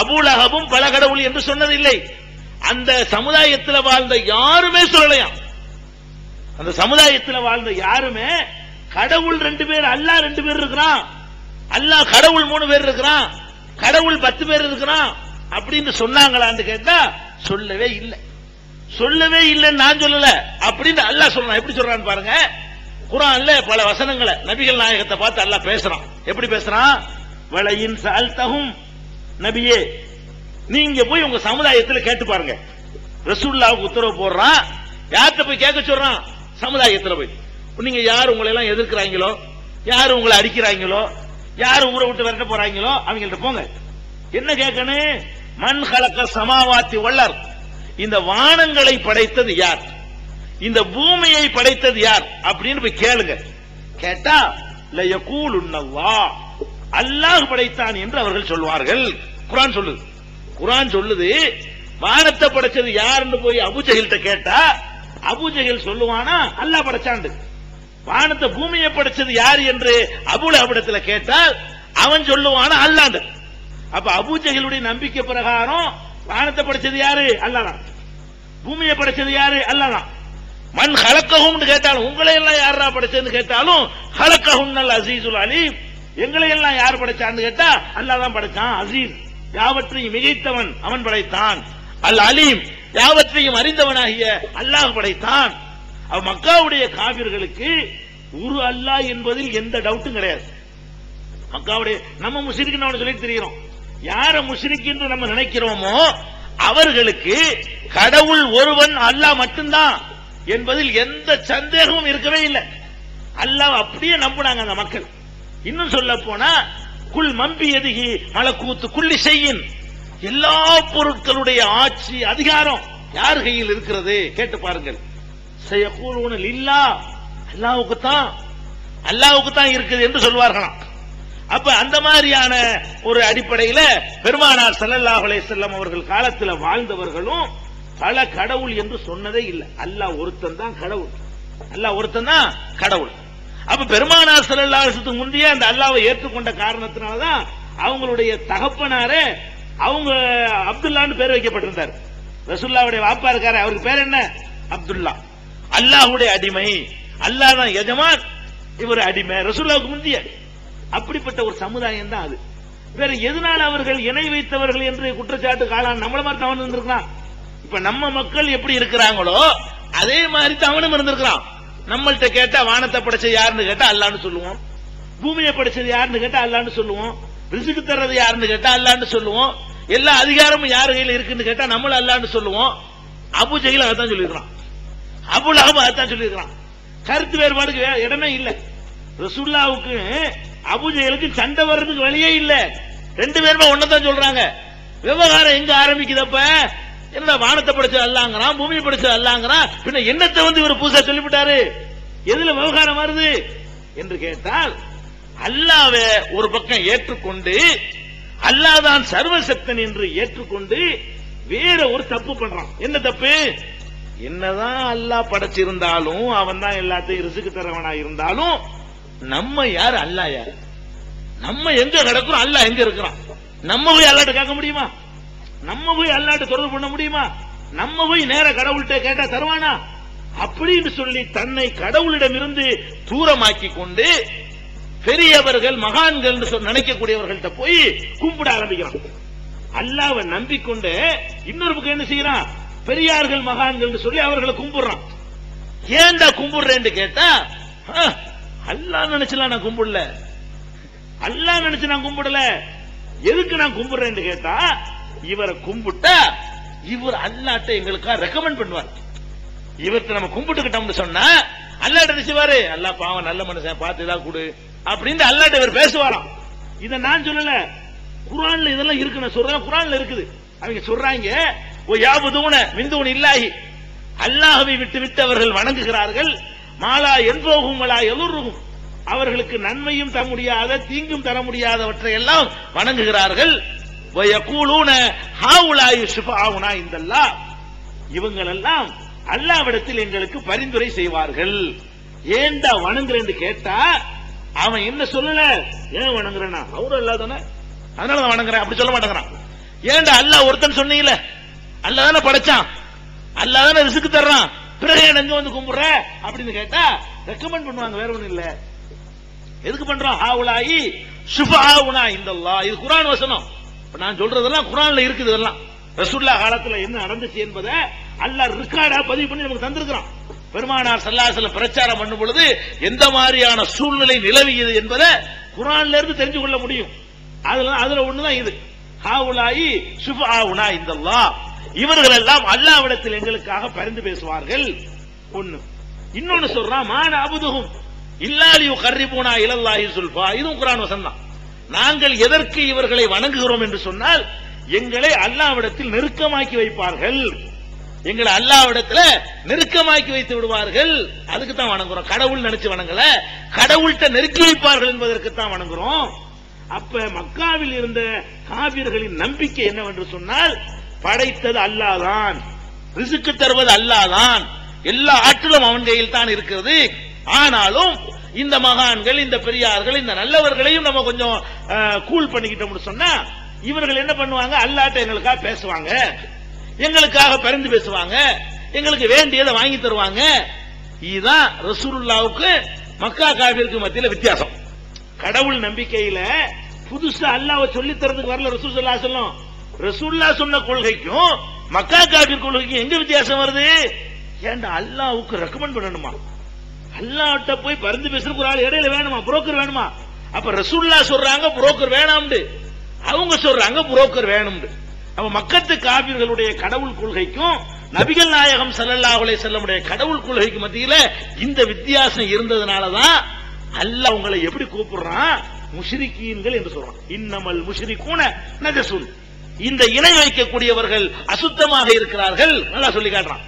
அபூ லஹபும் பல கடவுள் என்று சொன்னதில்லை. அந்த சமுதாயத்தில் வாழ்ந்த யாருமே சொல்லலையாம். அந்த சமுதாயத்தில் வாழ்ந்த யாருமே கடவுள் 2 பேர், அல்லாஹ் 2 பேர் இருக்கிறான், அல்லாஹ் கடவுள் 3 பேர் இருக்கிறான், கடவுள் 10 பேர் இருக்கிறான் அப்படின்னு சொன்னாங்களான்னு கேட்டா சொல்லவே இல்லை. சொல்லவே இல்லைன்னு நான் சொல்லல, அப்படின்னு அல்லாஹ் சொல்றான். எப்படி சொல்றான்னு பாருங்க. குர்ஆன்ல பல வசனங்களை நபிகள் நாயகத்தை பார்த்து அல்லாஹ் பேசுறான். எப்படி பேசுறான்? வலையின் சஅல்தஹும், நபியே நீங்க போய் உங்க சமுதாயத்தில் கேட்டு பாருங்க. ரசூலுல்லாஹ்வுக்கு உத்தரவு போடுறான். யார்கிட்ட போய் கேட்க சொல்றான்? சமுதாயத்தில் போய். நீங்க யார் உங்களை எல்லாம் எதிர்க்கிறாங்களோ, யார் உங்களை அடிக்கிறாங்களோ, யார் ஊரை விட்டு விரட்ட போறாங்களோ அவங்கள்ட்ட போங்க. என்ன கேட்கணும்? மன் ஹலக சமாவாத்தி வல்லர், இந்த வானங்களை படைத்தது யார், இந்த பூமியை படைத்தது யார் அப்படின்னு போய் கேளுங்க. கேட்டா லயகூலுன்னல்லாஹ், அல்லாஹ் படைத்தான் என்று அவர்கள் சொல்வார்கள். குர்ஆன் சொல்லுது. குர்ஆன் சொல்லுது வானத்தை படைச்சது யாருன்னு போய் அபூஜஹல்கிட்ட கேட்டா அபூஜஹல் சொல்லுவானா அல்லாஹ் படைச்சாண்டு. வானத்தை பூமியை படைச்சது யார் என்று அபூலஹபிடத்தில் கேட்டால் அவன் சொல்லுவானா அல்லாஹ். அப்ப அபூஜஹலுடைய நம்பிக்கை பிரகாரம் வானத்தை படைச்சது யாரு? அல்லாஹ் தான். பூமியை படைச்சது யாரு? அல்லாஹ் தான். மன் ஹலக்கஹும் கேட்டாலும் உங்களை எல்லாம் யாரா படைச்சதுன்னு கேட்டாலும் ஹலக்கஹுன்னல் அஸீஸுல் அலீம், எங்களை எல்லாம் யார் படைச்சான்னு கேட்டா அல்லாஹ் தான் படைச்சான். அஸீஸ் யாவற்றையும் மிகைத்தவன் அவன் படைத்தான். அல் அலீம் யாவற்றையும் அறிந்தவனாகிய அல்லாஹ் படைத்தான். மக்காவுடைய காபிர்களுக்கு ஒரு அல்லாஹ் என்பதில் எந்த டவுட்டும் கிடையாது. மக்காவுடைய நம்ம முஸ்லிம்னு சொல்லி தெரிகிறோம். யார முஸ்லிம் என்று நம்ம நினைக்கிறோமோ அவர்களுக்கு கடவுள் ஒருவன் அல்லாஹ் மட்டும்தான் என்பதில் எந்த சந்தேகமும் இருக்கவே இல்லை. அல்லாஹ் அப்படியே நம்பினாங்க அந்த மக்கள். இன்னும் சொல்ல போனா குல் மம்பி எதிகி மலக்கூத்து குள்ளி செய்யின், எல்லா பொருட்களுடைய ஆட்சி அதிகாரம் யார் கையில் இருக்கிறது கேட்டு பாருங்கள். சயகூலுன லில்லாஹ், அல்லாஹ்வுக்கு தான், அல்லாஹ்வுக்கு தான் இருக்குது என்று சொல்வார்களாம். அப்ப அந்த மாதிரியான ஒரு அடிப்படையில் பெருமானார் ஸல்லல்லாஹு அலைஹி வஸல்லம் அவர்கள் காலத்தில் வாழ்ந்தவர்களும் பல கடவுள் என்று சொன்னதே இல்லை. அல்லாஹ் ஒருத்தன் தான் கடவுள், அல்லாஹ் ஒருத்தன் தான் கடவுள். அப்ப பெருமானார் ஸல்லல்லாஹு அலைஹி வஸல்லம் முந்தைய அந்த அல்லாஹ்வை ஏற்றுக்கொண்ட காரணத்தினால்தான் அவங்களுடைய தகப்பனாரே அவங்க அப்துல்லான்னு பேர் வைக்கப்பட்டிருந்தார். ரசூலுல்லாஹ்வுடைய வாப்பா இருக்காரு, அவருக்கு பேர் என்ன? அப்துல்லா. அல்லாஹ்வுடைய அடிமை, அல்லாஹ் தான் எஜமான், இவர் அடிமை. ரசூலுல்லாஹ்வுக்கு முந்தைய அப்படிப்பட்ட ஒரு சமுதாயம் தான் அது. வேற எதனால அவர்கள் இணை வைத்தவர்கள் என்று குற்றச்சாட்டு காலான் நம்மள மாதிரி தவறு இருந்திருக்கான். இப்ப நம்ம மக்கள் எப்படி இருக்கிறாங்களோ அதே மாதிரி தவணும் இருந்திருக்கிறான். நம்மள்ட்ட கேட்டா வானத்தை படைச்சது யாருன்னு கேட்டா அல்லாஹ்னு சொல்லுவோம், பூமியை படைச்சது யாருன்னு கேட்டா அல்லாஹ்னு சொல்லுவோம், ரிஸ்க் தர்றது யாருன்னு கேட்டா அல்லாஹ்னு சொல்லுவோம், எல்லா அதிகாரமும் யார் கையில் இருக்குன்னு கேட்டா நம்மளும் அல்லாஹ்னு சொல்லுவோம். அபூஜஹல் அதான் சொல்லியிருக்கிறான், அபூலஹப் அதான் சொல்லியிருக்கிறான். கருத்து வேறுபாடுக்கு இடமே இல்லை. ரசூலுல்லாஹ்வுக்கு அபூஜஹலுக்கு சண்டை வர்றதுக்கு வழியே இல்ல. 2 பேருமே ஒன்னதான் சொல்றாங்க. விவகாரம் எங்க ஆரம்பிக்குதப்ப என்ன வானத்தை படைச்சது அல்லாஹ்ங்கறான், பூமியை படைச்சது அல்லாஹ்ங்கறான், பின்ன என்னத்தை வந்து இவர் புதுசா சொல்லிவிட்டாரு, எதுல விவகாரம் வருது என்று கேட்டால் அல்லாஹ்வை ஒரு பக்கம் ஏற்றுக்கொண்டு அல்லாஹ் தான் சர்வசக்தன் என்று ஏற்றுக்கொண்டு வேற ஒரு தப்பு பண்றான். என்ன தப்பு? என்னதான் அல்லாஹ் படைச்சிருந்தாலும் அவன் தான் எல்லாத்தையும் ரிஸ்க் தரவனா இருந்தாலும் நம்ம யார், அல்லாஹ் யார்? நம்ம எங்க கிடக்கிறோம், அல்லாஹ் எங்க இருக்கிறான்? நம்ம போய் அல்லாஹ்ட்ட கேட்க முடியுமா? நம்ம போய் அல்லாஹ்ட்ட தொடர்பு பண்ண முடியுமா? நம்ம போய் நேர கடவுள்கிட்ட கேட்டா தருவானா? அப்படின்னு சொல்லி தன்னை கடவுளிடமிருந்து தூரமாக்கி கொண்டு பெரியவர்கள் மகான்கள் நினைக்கக்கூடியவர்கள்ட்ட போய் கும்பிட ஆரம்பிக்கிறான். அல்லாஹ்வை நம்பிக்கொண்டு இன்னொரு பக்கம் என்ன செய்யறான்? பெரியார்கள் மகான்கள் சொல்லி அவர்களை கும்பிடுறான். ஏன்டா கும்பிடுறேன்னு கேட்டா அல்லாஹ் நினைச்சலாம் நான் கும்பிடல, அல்லாஹ் நினைச்சு நான் கும்பிடல. எதுக்கு நான் கும்பிடுறேன்னு கேட்டா இவரை கும்பிட்டா இவர் அல்லாஹ்ட்ட எங்களுக்கா ரெக்கமெண்ட் பண்ணுவார். இவர்த்த நம்ம கும்பிட்டுக்கிட்டோம்னு சொன்னா அல்லாஹ்ட்ட நினைச்சுவாரு, அல்லாஹ் பாவம் நல்ல மனுஷன் பார்த்து ஏதாவது கொடு அப்படின்னு அல்லாஹ்ட்ட இவர் பேசுவாராம். இத நான் சொல்லல, குர்ஆன்ல இதெல்லாம் இருக்கு. நான் சொல்றேன், குர்ஆன்ல இருக்குது. அவங்க சொல்றாங்க ஓ யாபுதூன மின் தூனி இல்லாஹி, அல்லாஹ்வை விட்டு விட்டு அவர்கள் வணங்குகிறார்கள். மாலா என்போகும் வலா எலுருகும், அவர்களுக்கு நன்மையும் தர முடியாத தீங்கும் தர முடியாதவற்றை எல்லாம் வணங்குகிறார்கள். வயகூலூன ஹாவுலாயு ஷுஃபாவுனா இந்தல்லாஹ், இவங்கள் எல்லாம் அல்லாஹ்விடத்தில் எங்களுக்கு பரிந்துரை செய்வார்கள். ஏண்டா வணங்குறேன்னு கேட்டா அவன் என்ன சொல்லல, ஏன் வணங்குறேன்னா அவரு அல்லாஹ் தானே அதனால நான் வணங்குறேன் அப்படி சொல்ல மாட்டேங்கிறான். ஏண்டா அல்லாஹ் ஒருத்தன் சொன்னீங்களே, அல்லாஹ் தானே படைச்சான், அல்லாஹ் தானே ரிஸ்க் தர்றான், பிறகு எங்க வந்து கும்பிடுற அப்படின்னு கேட்டா ரெக்கமெண்ட் பண்ணுவாங்க, வேற ஒண்ணும் இல்ல. எதுக்கு பண்றோம்? ஹாவுலாயி ஷுஃபாவுனா இந்தல்லாஹ். இது குர்ஆன் வசனம். நான் சொல்றதெல்லாம் குர்ஆன்ல இருக்குது. இதெல்லாம் ரசூலுல்லாஹ் காலத்துல என்ன நடந்துச்சு என்பதை அல்லாஹ் ரெக்கார்டா பதிவு பண்ணி நமக்கு தந்திருக்கிறான். பெருமானார் ஸல்லல்லாஹு அலைஹி வஸல்லம் பிரச்சாரம் பண்ணும் பொழுது எந்த மாதிரியான சூழ்நிலை நிலவியது என்பதை குர்ஆன்ல இருந்து தெரிஞ்சு கொள்ள முடியும். அதுல ஒண்ணுதான் இது. ஹாவுலாயி ஷுஃபாவுனா இந்தல்லாஹ். இவர்கள் எல்லாம் அல்லாஹ்விடத்தில் எங்களுக்காக பரிந்து பேசுவார்கள். ஒண்ணு. இன்னொன்னு சொல்றான், மா நஅபுதுஹும் இல்லா லியுகர்ரிபூனா இலல்லாஹி ஸுல்ஃபா. இதுவும் குர்ஆன் வசனம் தான். நாங்கள் எதற்கு இவர்களை வணங்குகிறோம் என்று சொன்னால் எங்களை அல்லாஹ்விடத்தில் நெருக்கமாக்கி வைப்பார்கள், எங்களை அல்லாஹ்விடத்துல நெருக்கமாக்கி வைத்து விடுவார்கள். அதுக்கு தான் வணங்குறோம். கடவுள் நினைச்சு வணங்கல, கடவுள்கிட்ட நெருக்கி வைப்பார்கள் என்பதற்கு தான் வணங்குறோம். அப்ப மக்காவில் இருந்த காபிர்களின் நம்பிக்கை என்னவென்று சொன்னால், படைத்தது அல்லாஹ் தான், ரிஸ்க் தருவது அல்லாஹ் தான், எல்லா ஆற்றலும் அவன் கையில் தான் இருக்கிறது. ஆனாலும் இந்த மகான்கள், இந்த பெரியார்கள், இந்த நல்லவர்களையும் நம்ம கொஞ்சம் கூல் பண்ணிக்கிட்டோம்னு சொன்னா இவர்கள் என்ன பண்ணுவாங்க? அல்லாஹ்ட்ட எங்களுக்காக பேசுவாங்க, எங்களுக்காக பரிந்து பேசுவாங்க, எங்களுக்கு வேண்டியதை வாங்கி தருவாங்க. இதுதான் ரசூலுல்லாஹ்வுக்கு மக்கா காபிருக்கு மத்தியில வித்தியாசம். கடவுள் நம்பிக்கையில புதுசா அல்லாஹ்வை சொல்லி தரதுக்கு வரல ரசூல் ஸல்லல்லாஹு அலைஹி வஸல்லம். ரசூலுல்லாஹ் சொன்ன கொள்கைக்கும் மக்கா காபிர் கொள்கைக்கும் எங்க வித்தியாசம் வருது? ஏண்டா அல்லாஹ்வுக்கு ரெக்கமெண்ட் பண்ணணுமா? அல்லாஹ்ட்ட போய் பரிந்து பேசுறதுக்கு ஒரு ஆள் இடையில வேணுமா? புரோக்கர் வேணுமா? அப்ப ரசூலுல்லாஹ் சொல்றாங்க புரோக்கர் வேணாம்னு, அவங்க சொல்றாங்க புரோக்கர் வேணும்னு. அப்ப மக்கத்து காபிர்களுடைய கடவுள் கொள்கைக்கும் நபிகள் நாயகம் ஸல்லல்லாஹு அலைஹி வஸல்லமுடைய கடவுள் கொள்கைக்கு மத்தியில இந்த வித்தியாசம் இருந்ததனாலதான் அல்லாஹ் உங்களை எப்படி கூப்பிடுறான்? முஷ்ரிக்கீன்கள் என்று சொல்றான். இன்னமல் முஷ்ரிகூன நஜசுன். இந்த இணை வைக்கக்கூடியவர்கள் அசுத்தமாக இருக்கிறார்கள். நல்லா சொல்லி காட்டுறான்.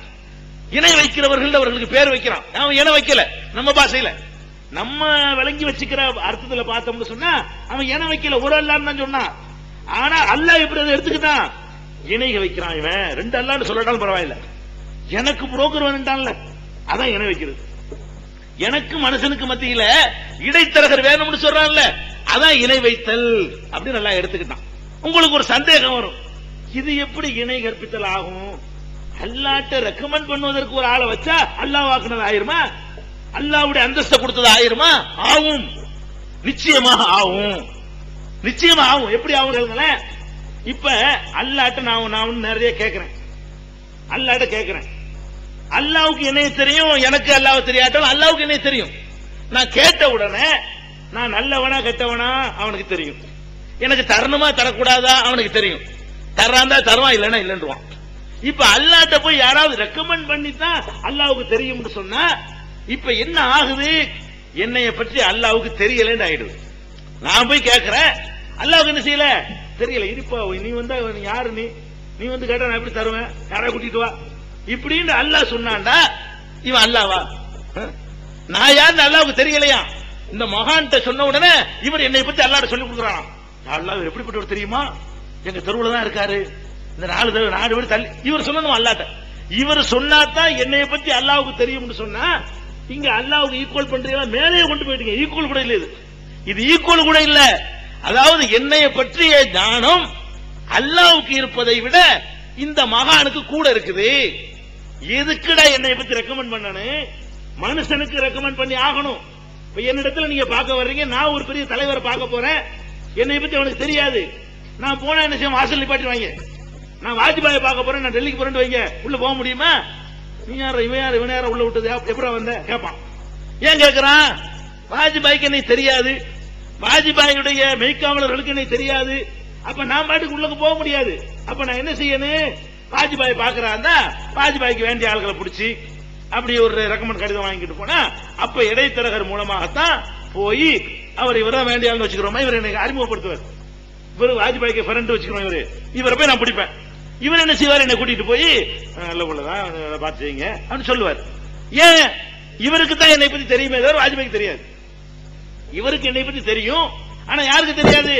இணை வைக்கிறவர்கள் அவர்களுக்கு பேர் வைக்கிறான். அவன் இணை வைக்கல, நம்ம பாஷையில நம்ம விளங்கி வச்சுக்கிற அர்த்தத்துல பார்த்தோம்னு சொன்னா அவன் இணை வைக்கல, ஒரு அல்லாஹ்னு தான் சொன்னான். ஆனா அல்லாஹ் எப்படி அதை எடுத்துக்கிட்டான்? இணை வைக்கிறான். இவன் ரெண்டு அல்லாஹ்னு சொல்லட்டாலும் பரவாயில்ல, எனக்கு புரோக்கர் வேணும்டான்ல, அதான் இணை வைக்கிறது. எனக்கு மனுஷனுக்கு மத்தியில இடைத்தரகர் வேணும்னு சொல்றான்ல, அதான் இணை வைத்தல் அப்படின்னு நல்லா எடுத்துக்கிட்டான். உங்களுக்கு ஒரு சந்தேகம் வரும், இது எப்படி இணை கற்பித்தல் ஆகும்? அல்லாஹ்ட்ட ரெக்கமெண்ட் பண்ணுவதற்கு ஒரு ஆளை வச்சா அல்லாஹ் வாக்குனது ஆயிருமா? அல்லாஹ்வுடைய அந்தஸ்தை கொடுத்தது ஆயிருமா? ஆகும், நிச்சயமாக ஆகும், நிச்சயமா ஆகும். எப்படி ஆகுங்களேன்? இப்ப அல்லாஹ்ட்ட நான் நிறைய கேட்கிறேன், அல்லாஹ்ட்ட கேட்கிறேன், அல்லாஹ்வுக்கு என்ன தெரியும், எனக்கு அல்லாஹ் தெரியாட்டாலும் அல்லாஹ்வுக்கு என்ன தெரியும். நான் கேட்ட உடனே நான் நல்லவனா கெட்டவனா அவனுக்கு தெரியும், எனக்கு தரணுமா தரக்கூடாதா அவனுக்கு தெரியும், தர்றாந்தா தருவான், இல்லன்னா இல்லன்றுவான். இப்ப அல்லாஹ்ட்ட போய் யாராவது ரெக்கமெண்ட் பண்ணித்தான் அல்லாஹ்வுக்கு தெரியும்னு சொன்னா இப்ப என்ன ஆகுது? என்னைய பற்றி அல்லாஹ்வுக்கு தெரியலன்னு ஆயிடுது. நான் போய் கேட்கிறேன், அல்லாஹ்வுக்கு என்ன செய்யல தெரியல. இருப்பா நீ வந்தா யாரு, நீ வந்து கேட்டா நான் எப்படி தருவேன், யாரா கூட்டிட்டு வா இப்படின்னு அல்லாஹ் சொன்னான்டா, இவன் அல்லாஹ்வா? நான் யாருன்னு அல்லாஹ்வுக்கு தெரியலையா? இந்த மகான்கிட்ட சொன்ன உடனே இவர் என்னை பத்தி அல்லாஹ்ட்ட சொல்லி கொடுக்குறான். அல்லாஹ் எப்படிப்பட்டவர் தெரியுமா? எங்க தெருவுல தான் இருக்காரு, இந்த 4 வீடு தள்ளி. இவர் சொல்லணும் அல்லாஹ்ட்ட. இவர் சொன்னாதான் என்னைய பத்தி அல்லாஹ்வுக்கு தெரியும்னு சொன்னா இங்க அல்லாஹ்வுக்கு ஈக்குவல் பண்றீங்களா? மேலே கொண்டு போயிட்டீங்க. ஈக்குவல் கூட இல்ல, இது ஈக்குவல் கூட இல்ல. அதாவது என்னைய பற்றிய ஞானம் அல்லாஹ்வுக்கு இருப்பதை விட இந்த மகானுக்கு கூட இருக்குது. எதுக்குடா என்னைய பத்தி ரெக்கமெண்ட் பண்ணணும்? மனுஷனுக்கு ரெக்கமெண்ட் பண்ணி ஆகணும். இப்ப என்னிடத்துல நீங்க பார்க்க வர்றீங்க, நான் ஒரு பெரிய தலைவரை பார்க்க போறேன், என்னை பத்தி அவனுக்கு தெரியாது. நான் போனா என்ன செய்ய, வாசல் நிப்பாட்டிடுவாங்க. நான் வாஜ்பாயை பார்க்க போறேன், நான் டெல்லிக்கு போறேன்னு வைங்க, உள்ள போக முடியுமா? நீ யார, இவன் யார, இவன் யார உள்ள விட்டது, எப்படா வந்த கேட்பான். ஏன் கேட்கிறான்? வாஜ்பாய்க்கு என்னை தெரியாது, வாஜ்பாயுடைய மெய்க்காவலர்களுக்கு என்னை தெரியாது. அப்ப நான் பாட்டுக்கு உள்ளக்கு போக முடியாது. அப்ப நான் என்ன செய்யணும்? வாஜ்பாய் பாக்குறாந்தா வாஜ்பாய்க்கு வேண்டிய ஆள்களை பிடிச்சி அப்படி ஒரு ரெக்கமெண்ட் கடிதம் வாங்கிட்டு போனா அப்ப இடைத்தரகர் மூலமாகத்தான் போய் அவர் இவரை வேண்டிய ஆள் வச்சுக்கிறோமா, இவர் எனக்கு அறிமுகப்படுத்துவார். இவர் வாஜ்பாய்க்கு ஃப்ரெண்ட் வச்சுக்கிறோம், இவரை போய் நான் பிடிப்பேன். இவர் என்ன செய்வார்? என்னை கூட்டிட்டு போய் நல்ல உள்ளதான் பார்த்து செய்யுங்க அப்படின்னு சொல்லுவார். ஏன்? இவருக்கு தான் என்னை பத்தி தெரியுமே தவிர வாஜ்பாய்க்கு தெரியாது. இவருக்கு என்னை பத்தி தெரியும், ஆனா யாருக்கு தெரியாது?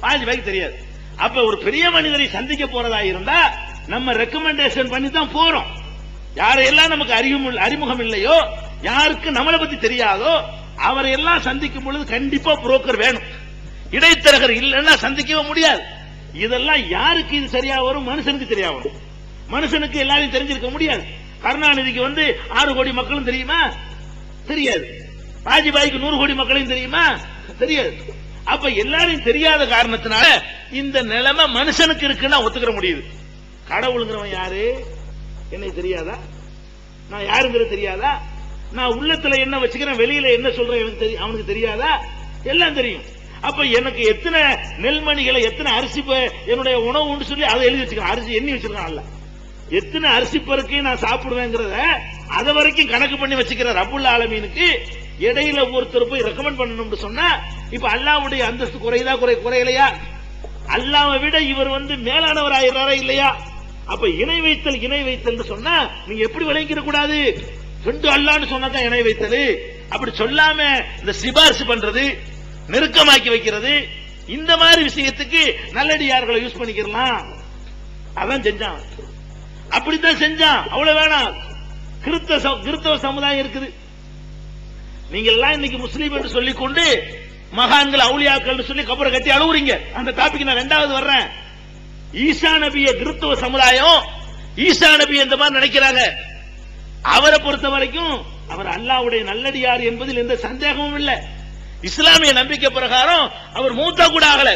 வாஜ்பாய்க்கு தெரியாது. அப்ப ஒரு பெரிய மனிதரை சந்திக்க போறதா இருந்தா நம்ம ரெக்கமெண்டேஷன் பண்ணி தான் போறோம். யாரையெல்லாம் நமக்கு அறிமுகம் இல்லையோ, யாருக்கு நம்மளை பத்தி தெரியாதோ அவரை எல்லாம் சந்திக்கும் பொழுது கண்டிப்பா புரோக்கர் வேணும். இடைத்தரகர் இல்லைன்னா சந்திக்கவே முடியாது. இதெல்லாம் யாருக்கு இது சரியா வரும்? மனுஷனுக்கு சரியா வரும். மனுஷனுக்கு எல்லாரையும் தெரிஞ்சிருக்க முடியாது. கருணாநிதிக்கு 6 கோடி மக்களும் தெரியுமா? தெரியாது. வாஜ்பாய்க்கு 100 கோடி மக்களையும் தெரியுமா? தெரியாது. அப்ப எல்லாரையும் தெரியாத காரணத்தினால இந்த நிலைமை மனுஷனுக்கு இருக்குன்னா ஒத்துக்கிற முடியுது. கடவுளுங்கிறவன் யாரு? என்னை தெரியாதா? நான் யாருங்கிறது தெரியாதா? நான் உள்ளத்துல என்ன வச்சுக்கிறேன், வெளியில என்ன சொல்றேன் எனக்கு அவனுக்கு தெரியாதா? எல்லாம் தெரியும். அப்ப எனக்கு எத்தனை நெல்மணிகளை, எத்தனை அரிசி என்னுடைய உணவு சொல்லி அதை எழுதி வச்சுக்கிறேன். அரிசி எண்ணி வச்சிருக்கான். எத்தனை அரிசி பருக்கை நான் சாப்பிடுவேங்கிறத அதை வரைக்கும் கணக்கு பண்ணி வச்சுக்கிற ரப்புல் ஆலமீனுக்கு இடையில ஒருத்தர் போய் ரெக்கமெண்ட் பண்ணணும்னு சொன்னா, இப்ப அல்லாஹ்வுடைய அந்தஸ்து குறையலையா? அல்லாஹ்வை விட இவர் மேலானவர் ஆயிடுறாரா இல்லையா? அப்ப இணை வைத்தல் சொன்னா நீங்க எப்படி விளங்கிட கூடாது? ரெண்டு அல்லாஹ்னு சொன்னாதான் இணை வைத்தல். அப்படி சொல்லாம இந்த சிபாரிசு பண்றது, நெருக்கமாக்கி வைக்கிறது, இந்த மாதிரி விஷயத்துக்கு நல்லடியார்களை யூஸ் பண்ணிக்கலாம். அதான் செஞ்சான், அப்படித்தான் செஞ்சான். அவ்வளவு வேணாம். கிறிஸ்தவ சமுதாயம் இருக்குது. நீங்க எல்லாம் இன்னைக்கு முஸ்லீம் என்று சொல்லிக் கொண்டு மகான்கள் அவுலியாக்கள் சொல்லி கபரை கட்டி அழுவுறீங்க. அந்த டாபிக் நான் 2வது வர்றேன். ஈசா நபிய கிறிஸ்தவ சமுதாயம் ஈசா நபி இந்த மாதிரி நினைக்கிறாங்க. அவரை பொறுத்த வரைக்கும் அவர் அல்லாஹ்வுடைய நல்லடியார் என்பதில் எந்த சந்தேகமும் இல்லை. இஸ்லாமிய நம்பிக்கை பிரகாரம் அவர் மூத்தா கூட ஆகல,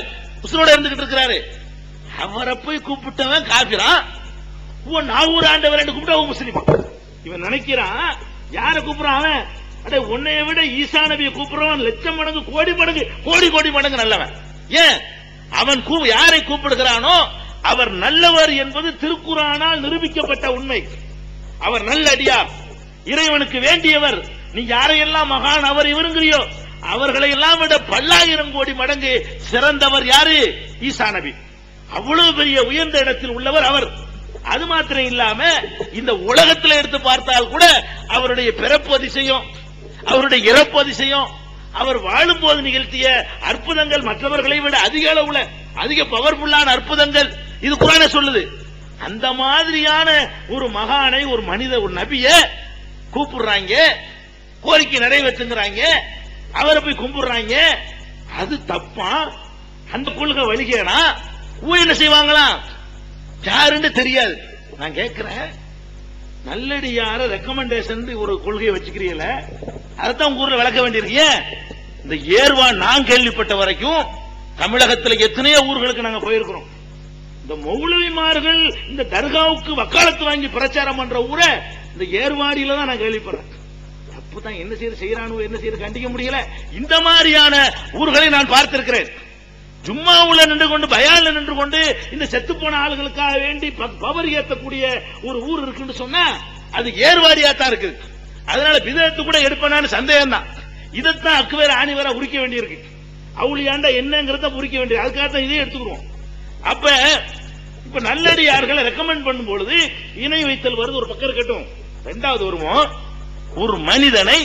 உசுரோட இருந்துகிட்டு இருக்கிறாரு. அவரை போய் கூப்பிட்டவன் காபிரான். நாகூர் ஆண்டவர் கூப்பிட்டா முஸ்லீம். இவன் நினைக்கிறான் யார கூப்பிடுறான் அவன்? அடே உன்னைய விட ஈசா நபியை கூப்பிடுறவன் லட்சம் மடங்கு கோடி மடங்கு நல்லவன். ஏன்? அவன் யாரை கூப்பிடுகிறானோ அவர் நல்லவர் என்பது திருக்குரானால் நிரூபிக்கப்பட்ட உண்மை. அவர் நல்லடியார், இறைவனுக்கு வேண்டியவர். நீ யாரையெல்லாம் மகான் அவர் இவருங்கிறியோ அவர்களை எல்லாம் விட பல்லாயிரம் கோடி மடங்கு சிறந்தவர் யாரு? ஈசா நபி. அவ்வளவு பெரிய உயர்ந்த இடத்தில் உள்ளவர் அவர். அது மாத்திரம் இல்லாம இந்த உலகத்தில் எடுத்து பார்த்தால் கூட அவருடைய பிறப்பு அதிசயம், அவருடைய இறப்பு அதிசயம், அவர் வாழும் போது நிகழ்த்திய அற்புதங்கள் மற்றவர்களை விட அதிக அளவுல அதிக பவர்ஃபுல்லான அற்புதங்கள் இது குர்ஆனே சொல்லுது. அந்த மாதிரியான ஒரு மகானை, ஒரு மனித, ஒரு நபிய கூப்பிடுறாங்க, கோரிக்கை நிறைவேற்றுங்கிறாங்க, அவரை போய் கும்பிடுறாங்க. அது தப்பா? அந்த கொள்கை வழிகேனா? என்ன செய்வாங்களாம்? யாருன்னு தெரியாது. நான் கேட்கிறேன், நல்லடியார ரெக்கமெண்டேஷன் ஒரு கொள்கையை வச்சுக்கிறீங்கள, அதான் உங்க ஊர்ல விளக்க வேண்டியிருக்கீங்க. இந்த ஏர்வான் நான் கேள்விப்பட்ட வரைக்கும் தமிழகத்தில் எத்தனையோ ஊர்களுக்கு நாங்க போயிருக்கிறோம். இந்த மௌலவிமார்கள் இந்த தர்காவுக்கு வக்காலத்து வாங்கி பிரச்சாரம் பண்ற ஊரை இந்த ஏர்வாடியில தான் நான் கேள்விப்படுறேன். தப்புதான், என்ன செய்யறானு, என்ன செய்யறது கண்டிக்க முடியல. இந்த மாதிரியான ஊர்களை நான் பார்த்திருக்கிறேன். ஜும்மாவுல நின்று கொண்டு, பயான்ல நின்று கொண்டு இந்த செத்து போன ஆளுகளுக்காக வேண்டி பவர் ஏற்றக்கூடிய ஒரு ஊர் இருக்குன்னு சொன்னா அது ஏர்வாடியா தான் இருக்குது. அதனால பிதத்து கூட எடுப்பேன்னு சந்தேகம் தான். இதைத்தான் அக்குவேற ஆணிவேற உரிக்க வேண்டியிருக்கு. அவுளியாண்டா என்னங்கிறத உரிக்க வேண்டியது. அதுக்காக தான் இதையும் எடுத்துக்கிறோம். அப்ப இப்ப நல்லடியார்களை ரெக்கமெண்ட் பண்ணும் பொழுது இணை வைத்தல் வருது, ஒரு பக்கம் இருக்கட்டும். 2வது வருவோம், ஒரு மனிதனை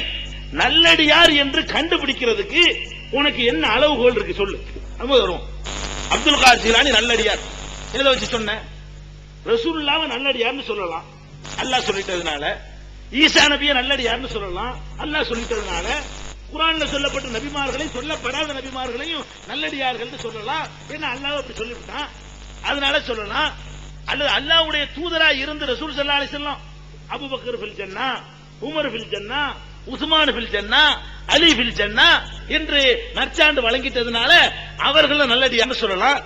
நல்லடியார் என்று கண்டுபிடிக்கிறதுக்கு உனக்கு என்ன அளவுகோல் இருக்கு சொல்லு. வருவோம். அப்துல் காதர் ஜீலானி நல்லடியார் எதை வச்சு சொன்ன? ரசூலுல்லாஹ் நல்லடியார்னு சொல்லலாம், அல்லாஹ் சொல்லிட்டதுனால. ஈசா நபிய நல்லடியார்னு சொல்லலாம், அல்லாஹ் சொல்லிட்டதுனால. குர்ஆன்ல சொல்லப்பட்ட நபிமார்களையும் சொல்லப்படாத நபிமார்களையும் நல்லடியார்கள் சொல்லலாம். என்ன அல்லாஹ் அப்படி சொல்லிவிட்டான், அதனால சொல்லலாம். அல்லது அல்லாஹ்வுடைய தூதரா இருந்து ரசூல் ஸல்லல்லாஹு அலைஹி வஸல்லம் அபூபக்கர் ஃபில் ஜன்னா, உமர் ஃபில் ஜன்னா, உஸ்மான் ஃபில் ஜன்னா, அலி ஃபில் ஜன்னா என்று நற்சான்று வழங்கிட்டதுனால அவர்கள் நல்லடியார்னு சொல்லலாம்.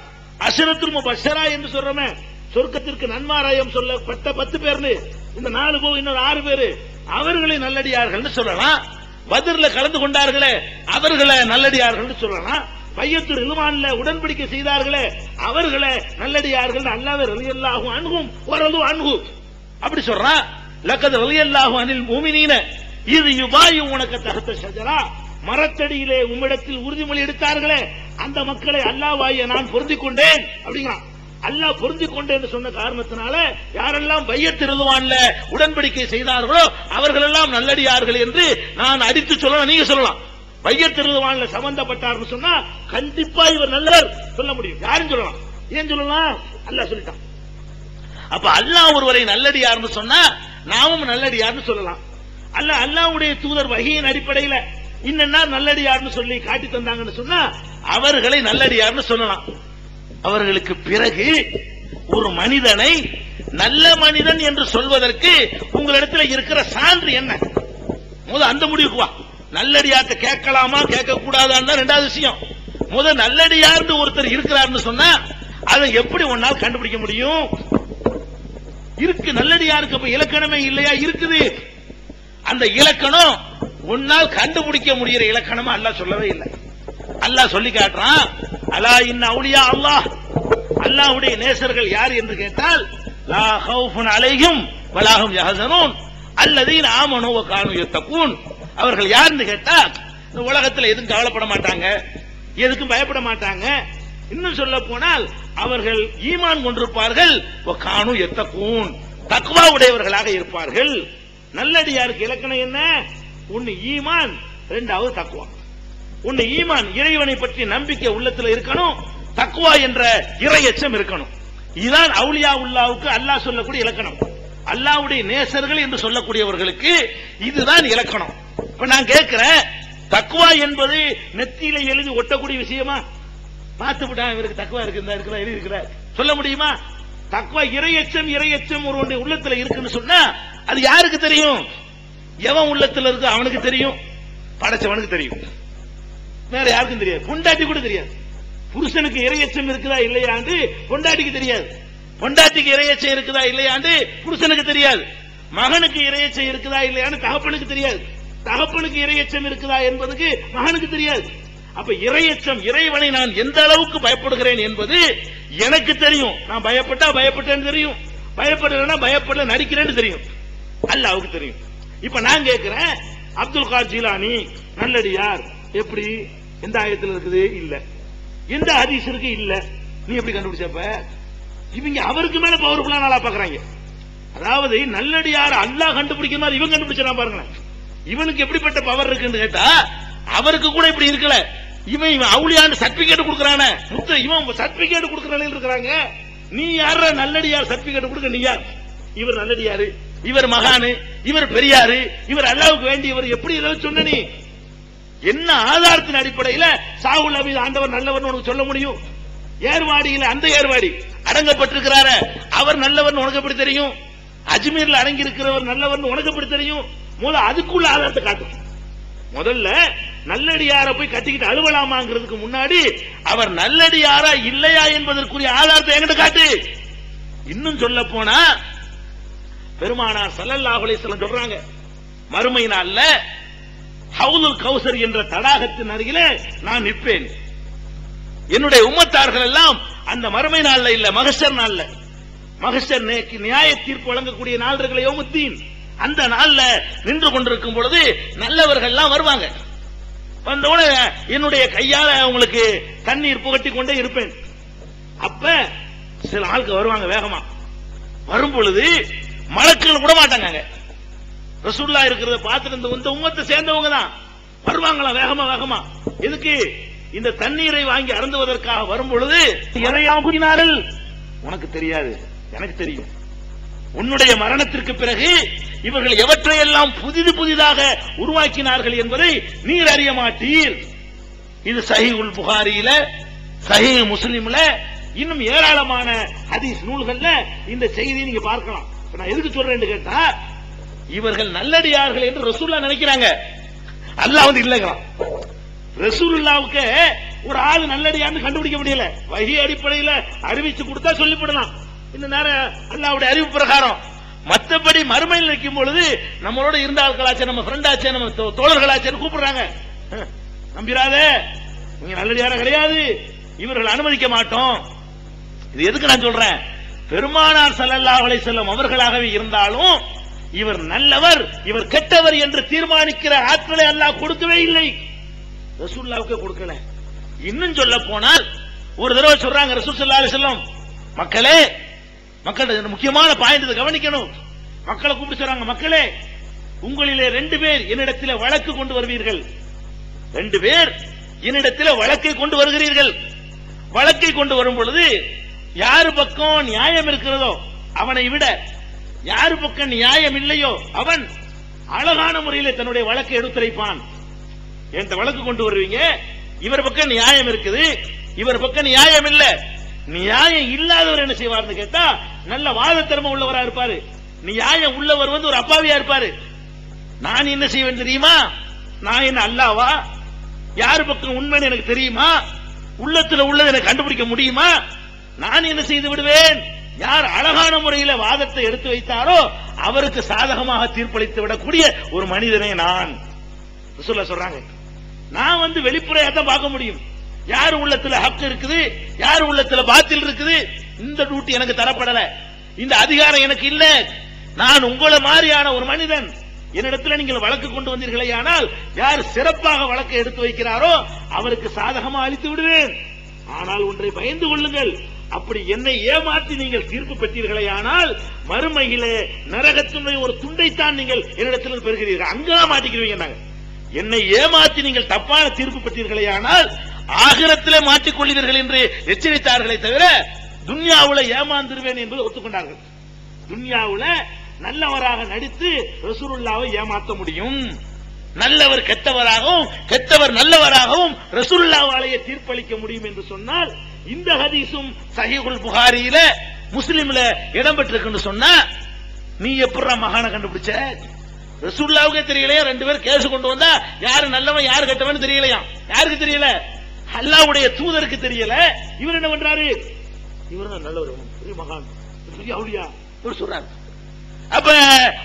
அஷரத்துல் முபஷ்ஷரா என்று சொல்றோமே, சொர்க்கத்திற்கு நன்மாராயம் சொல்லப்பட்ட 10 பேர்னு, இந்த 4 போக இன்னொரு 6 பேரு, அவர்களை நல்லடியார்கள் சொல்லலாம். பத்ர்ல கலந்து கொண்டார்களே அவர்களை நல்லடியார்கள் சொல்லலாம். பையத்து ரில்வான்ல உடன்படிக்கை செய்தார்களே அவர்களை நல்லடியார்கள் அல்லாஹ் ரலியல்லாஹு அன்ஹும் வரது அன்ஹு அப்படி சொல்றான். லக்கத் ரலியல்லாஹு அனில் முஃமினீன இது யுபாயுனக தஹத ஷஜரா, மரத்தடியிலே உம்மிடத்தில் உறுதிமொழி எடுத்தார்களே அந்த மக்களை அல்லாஹ்வாய நான் பொருந்திக் கொண்டேன் அப்படிங்கிறான். அல்லாஹ் பொருந்திக் கொண்டேன் சொன்ன காரணத்தினால யாரெல்லாம் பையத் ரில்வான்ல உடன்படிக்கை செய்தார்களோ அவர்கள் எல்லாம் நல்லடியார்கள் என்று நான் அடித்து சொல்லலாம். நீங்க சொல்லலாம், பையத் ரில்வான்ல சம்பந்தப்பட்டார்னு சொன்னா கண்டிப்பா இவர் நல்லவர் சொல்ல முடியும். யாரும் சொல்லலாம். ஏன் சொல்லலாம்? அல்லாஹ் சொல்லிட்டான். அப்ப அல்லாஹ் ஒருவரை நல்லடியார்னு சொன்னா நாமும் நல்லடியார்னு சொல்லலாம். அல்லாஹ்வுடைய தூதர் வஹீயின் அடிப்படையில இன்னன்னா நல்லடியார்னு சொல்லி காட்டி தந்தாங்கன்னு சொன்னா அவர்களை நல்லடியார்னு சொல்லலாம். அவர்களுக்கு பிறகு ஒரு மனிதனை நல்ல மனிதன் என்று சொல்வதற்கு உங்களிடத்துல இருக்கிற சான்று என்ன? முதல் அந்த முடிவுக்கு வா. நல்லடியார்ட்ட கேட்கலாமா கேட்க கூடாதான்னு ரெண்டாவது விஷயம். முதல் நல்லடியார்னு ஒருத்தர் இருக்கிறார்னு சொன்னா அதை எப்படி ஒன்னால் கண்டுபிடிக்க முடியும்? இருக்கு நல்லடியாருக்கு அப்ப இலக்கணமே இல்லையா? இருக்குது. அந்த இலக்கணம் ஒன்னால் கண்டுபிடிக்க முடிகிற இலக்கணமா அல்லாஹ் சொல்லவே இல்லை. அல்லாஹ் சொல்லி காட்டுறான், அலா இன்ன அவுலியா அல்லாஹ், அல்லாஹ்வுடைய நேசர்கள் யார் என்று கேட்டால் லா ஹவுஃபுன் அலைஹிம் வலா ஹும் யஹ்சனூன் அல்லதீன ஆமனூ வ கானூ யத்தகூன். அவர்கள் யாருன்னு கேட்டா இந்த உலகத்தில் எதுவும் கவலைப்பட மாட்டாங்க, எதுக்கும் பயப்பட மாட்டாங்க. இன்னும் சொல்ல போனால் அவர்கள் ஈமான் கொண்டிருப்பார்கள், வ கானூ யத்தகூன், தக்வா உடையவர்களாக இருப்பார்கள். நல்லடியாருக்கு இலக்கணம் என்ன? ஒன்னு ஈமான், இரண்டாவது தக்வா. ஒன்னு ஈமான், இறைவனை பற்றி நம்பிக்கை உள்ளத்தில் இருக்கணும், தக்வா என்ற இறையச்சம் இருக்கணும். இதுதான் அவுலியா உல்லாவுக்கு அல்லாஹ் சொல்லக்கூடிய இலக்கணம். அல்லாஹ்வுடைய நேசர்கள் என்று சொல்லக்கூடியவர்களுக்கு இதுதான் இலக்கணம். இப்ப நான் கேட்கிறேன், தக்வா என்பது நெத்தியில எழுதி ஒட்டக்கூடிய விஷயமா? பார்த்து விட்டா இவருக்கு தக்வா இருக்கு எழுதி இருக்கிறார் சொல்ல முடியுமா? தக்வா இறையச்சம், இறையச்சம் ஒரு உள்ளத்துல இருக்குன்னு சொன்னா அது யாருக்கு தெரியும்? எவன் உள்ளத்துல இருக்கு அவனுக்கு தெரியும், படைச்சவனுக்கு தெரியும், வேற யாருக்கும் தெரியாது. பொண்டாட்டி கூட தெரியாது. புருஷனுக்கு இறையச்சம் இருக்குதா இல்லையாண்டு பொண்டாட்டிக்கு தெரியாது. பொண்டாட்டிக்கு இறையச்சம் இருக்குதா இல்லையாண்டு புருஷனுக்கு தெரியாது. மகனுக்கு இறையச்சம் இருக்குதா இல்லையாண்டு தகப்பனுக்கு தெரியாது. தகப்பனுக்கு இறையச்சம் இருக்குதா என்பதுக்கு மகனுக்கு தெரியாது. அப்ப இறையச்சம், இறைவனை நான் எந்த அளவுக்கு பயப்படுகிறேன் என்பது எனக்கு தெரியும். நான் பயப்பட்டா பயப்பட்டேன்னு தெரியும், பயப்படலன்னா பயப்படல நடிக்கிறேன்னு தெரியும், அல்லாஹ்வுக்கு தெரியும். இப்ப நான் கேட்கிறேன், அப்துல் காதர் ஜீலானி நல்லடியார் எப்படி? எந்த ஆயத்தில் இருக்குது? இல்ல. எந்த ஹதீஸ் இருக்கு? இல்ல. நீ எப்படி கண்டுபிடிச்சப்ப? இவங்க அவருக்கு மேல பவர்ஃபுல்லா நாளா பாக்குறாங்க. அதாவது நல்லடியார் அல்லாஹ் கண்டுபிடிக்கிற மாதிரி இவங்க கண்டுபிடிச்சா பாருங்களேன். இவனுக்கு எப்படிப்பட்ட பவர் இருக்குன்னு கேட்டா அவருக்கு கூட இப்படி இருக்கல. இவன் அவுலியான்னு சர்டிபிகேட் கொடுக்கறானே, இவன் சர்டிபிகேட் கொடுக்கற நிலையில் இருக்கிறாங்க. நீ யார நல்லடியார் சர்டிபிகேட் கொடுக்க? நீ யார்? இவர் நல்லடியாரு, இவர் மகானு, இவர் பெரியாரு, இவர் அல்லாஹ்வுக்கு வேண்டியவர், எப்படி இதை சொன்ன? நீ என்ன ஆதாரத்தின் அடிப்படையில் சாகுல் அபீத் ஆண்டவர் நல்லவர் உனக்கு சொல்ல முடியும்? ஏர்வாடியில் அந்த ஏர்வாடி அடங்கப்பட்டிருக்கிறார அவர் நல்லவர் உனக்கு எப்படி தெரியும்? அஜ்மீர்ல அடங்கி இருக்கிறவர் நல்லவர் உனக்கு எப்படி தெரியும்? முதல்ல அதுக்குள்ள ஆதாரத்தை காட்டும். முதல்ல நல்லடியார போய் கட்டிக்கிட்டு அழுவலாமாங்கிறதுக்கு முன்னாடி அவர் நல்லடியாரா இல்லையா என்பதற்குரிய ஆதாரத்தை என்கிட்ட காட்டு. இன்னும் சொல்ல போனா பெருமானார் ஸல்லல்லாஹு அலைஹி வஸல்லம் சொல்றாங்க, மறுமை நாள்ல ஹவுலுல் கௌசர் என்ற தடாகத்தின் அருகிலே நான் நிற்பேன். என்னுடைய உம்மத்தார்கள் எல்லாம் அந்த மறுமை நாள்ல இல்ல, மஹ்ஷர் நாள்ல, மஹ்ஷர் நியாய தீர்ப்பு வழங்கக்கூடிய நாள் இருக்கிற யௌமுத்தீன், அந்த நாள்ல நின்று கொண்டிருக்கும் பொழுது நல்லவர்கள் எல்லாம் வருவாங்க. வந்தவுடனே என்னுடைய கையால அவங்களுக்கு தண்ணீர் புகட்டி கொண்டே இருப்பேன். அப்ப சில ஆட்கள் வருவாங்க வேகமா. வரும் பொழுது மலக்குகள் விட மாட்டாங்க. ரசூலுல்லாஹ் இருக்கிறத பார்த்துட்டு இந்த உம்மத்தை சேர்ந்தவங்க தான் வருவாங்களா வேகமா வேகமா. எதுக்கு? இந்த தண்ணீரை வாங்கி அருந்துவதற்காக வரும் பொழுது எதையாம் கூறினார்கள்? உனக்கு தெரியாது, எனக்கு தெரியும். உன்னுடைய மரணத்திற்கு பிறகு இவர்கள் எவற்றையெல்லாம் புதிதாக உருவாக்கினார்கள் என்பதை நீர் அறிய மாட்டீர். இது சஹீஹுல் புகாரியில, சஹீஹ் முஸ்லிம்ல, இன்னும் ஏராளமான ஹதீஸ் நூல்கள்ல இந்த செய்தியை நீங்க பார்க்கலாம். நான் எதுக்கு சொல்றேன்னு கேட்டா, இவர்கள் நல்லடியார்கள் என்று ரசூலுல்லாஹ் நினைக்கிறாங்க, அல்லாஹ் வந்து இல்லைங்கிறான். ரசூலுல்லாஹ்வுக்கு ஒரு ஆள் நல்லடியார்னு கண்டுபிடிக்க முடியல. வஹி அடிப்படையில் அறிவிச்சு கொடுத்தா சொல்லிவிடலாம். இந்த நேரம் அல்லாஹ்வுடைய அறிவு பிரகாரம். மற்றபடி மறுமையில் நிற்கும் பொழுது நம்மளோட இருந்த ஆட்களாச்சே, நம்ம ஃப்ரெண்டாச்சே, நம்ம தோழர்களாச்சேன்னு கூப்பிடுறாங்க. நம்பிராதே, நீங்க நல்லடியார கிடையாது, இவர்கள் அனுமதிக்க மாட்டோம். இது எதுக்கு நான் சொல்றேன்? பெருமானார் ஸல்லல்லாஹு அலைஹி வஸல்லம் அவர்களாகவே இருந்தாலும் இவர் நல்லவர், இவர் கெட்டவர் என்று தீர்மானிக்கிற ஆற்றலை அல்லாஹ் கொடுக்கவே இல்லை, ரசூலுல்லாஹ்வுக்கு கொடுக்கல. இன்னும் சொல்ல போனால் ஒரு தடவை சொல்றாங்க ரசூல் ஸல்லல்லாஹு அலைஹி வஸல்லம், மக்களே, மக்கள் முக்கியமான பாயிண்ட் கவனிக்கணும். மக்களை கூப்பிட்டு சொல்றாங்க, மக்களே, உங்களிலே 2 பேர் என்னிடத்தில் வழக்கு கொண்டு வருவீர்கள். 2 பேர் என்னிடத்தில் வழக்கை கொண்டு வருகிறீர்கள். வழக்கை கொண்டு வரும் பொழுது யாரு பக்கம் நியாயம் இருக்கிறதோ அவனை விட யாரு பக்கம் நியாயம் இல்லையோ அவன் அழகான முறையில் தன்னுடைய வழக்கை எடுத்துரைப்பான். எந்த வழக்கு கொண்டு வருவீங்க? இவர் பக்கம் நியாயம் இருக்குது, இவர் பக்கம் நியாயம் இல்ல. நியாயம் இல்லாதவர் என்ன செய்வார்னு கேட்டா நல்ல வாதத்திறமை உள்ளவரா இருப்பாரு. நியாயம் உள்ளவர் ஒரு அப்பாவியா இருப்பாரு. நான் என்ன செய்வேன் தெரியுமா? நான் என்ன அல்லாவா? யாரு பக்கம் உண்மைன்னு எனக்கு தெரியுமா? உள்ளத்துல உள்ளதை எனக்கு கண்டுபிடிக்க முடியுமா? நான் என்ன செய்து விடுவேன்? யார் அழகான முறையில வாதத்தை எடுத்து வைத்தாரோ அவருக்கு சாதகமாக தீர்ப்பளித்து விடக்கூடிய ஒரு மனிதனை நான் சொல்றாங்க. நான் வெளிப்புறையா தான் பார்க்க முடியும். யார் உள்ளத்துல ஹக் இருக்குது, யார் உள்ளத்துல பாத்தில் இருக்குது. இந்த டியூட்டி எனக்கு தரப்படல, இந்த அதிகாரம் எனக்கு இல்ல. நான் உங்களை மாதிரியான ஒரு மனிதன். என்னிடத்துல நீங்கள் வழக்கு கொண்டு வந்தீர்களே, ஆனால் யார் சிறப்பாக வழக்கை எடுத்து வைக்கிறாரோ அவருக்கு சாதகமா அளித்து விடுவேன். ஆனால் ஒன்றை பயந்து கொள்ளுங்கள், அப்படி என்னை ஏமாற்றி நீங்கள் தீர்ப்பு பெற்றீர்களே, ஆனால் மறுமையிலே நரகத்தினுடைய ஒரு துண்டைத்தான் நீங்கள் என்னிடத்தில் பெறுகிறீர்கள், அங்கதான் மாட்டிக்கிறீங்க. என்னை ஏமாற்றி நீங்கள் தப்பான தீர்ப்பு பெற்றீர்களே, ஆனால் ஆகிரத்திலே மாற்றிக்கொள்வீர்கள் என்று எச்சரித்தார்களே தவிர துன்யாவுல ஏமாந்துருவேன் என்பதை ஒத்துக்கொண்டார்கள். துன்யாவுல நல்லவராக நடித்து ரசூலுல்லாவை ஏமாற்ற முடியும். நல்லவர் கெட்டவராகவும் கெட்டவர் நல்லவராகவும் ரசூலுல்லாவாலேயே தீர்ப்பளிக்க முடியும் என்று சொன்னால் இந்த ஹதீஸும் சஹீஹுல் புகாரியில முஸ்லிம்ல இடம்பெற்றிருக்குன்னு சொன்னா நீ எப்படா மகான கண்டுபிடிச்ச? ரசூலுல்லாவுக்கே தெரியலையா? 2 பேர் கேஸ் கொண்டு வந்தா யாரு நல்லவன் யாரு கெட்டவன் தெரியலையா? யாருக்கு தெரியல? அல்லாஹ்வுடைய தூதருக்கு தெரியல. இவர் என்ன பண்றாரு? இவர் தான் நல்லவர், பெரிய மகான், பெரிய அவுலியா இவர் சொல்றாரு. அப்ப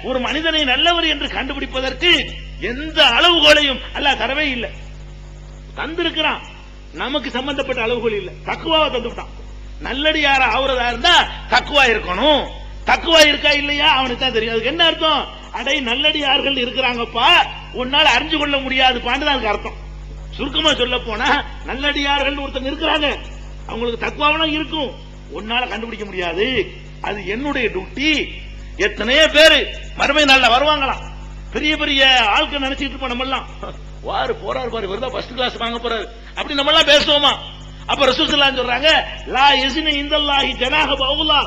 ஒரு மனிதனை நல்லவர் என்று கண்டுபிடிப்பதற்கு எந்த அளவுகோலையும் அல்லாஹ் தரவே இல்லை. தந்திருக்கிறான், நமக்கு சம்பந்தப்பட்ட அளவுகோல் இல்ல. தக்குவாவை தந்துட்டான். நல்லடியார ஆவறதா இருந்தா தக்குவா இருக்கணும். தக்குவா இருக்கா இல்லையா அவனுக்கு தான் தெரியும். அதுக்கு என்ன அர்த்தம்? அடை நல்லடியார்கள் இருக்கிறாங்கப்பா, உன்னால அறிஞ்சு கொள்ள முடியாது பாண்டுதான் அதுக்கு அர்த்தம். சுருக்கமா சொல்ல போனா நல்லடியார்கள் ஒருத்தங்க இருக்கிறாங்க, அவங்களுக்கு தக்குவாவனா இருக்கும், உன்னால கண்டுபிடிக்க முடியாது. அது என்னுடைய டியூட்டி. எத்தனையோ பேரு மறுமை நாள்ல வருவாங்களாம், பெரிய பெரிய ஆட்கள் நினைச்சிட்டு இருப்போம். நம்ம எல்லாம் வாரு போறாரு பாரு, இவர்தான் ஃபர்ஸ்ட் கிளாஸ் வாங்க போறாரு அப்படி நம்ம எல்லாம் பேசுவோமா? அப்ப ரசூல் ஸல்லல்லாஹு அலைஹி வஸல்லம் சொல்றாங்க, லா யஸ்னி இந்தல்லாஹி ஜனாஹ பௌலா.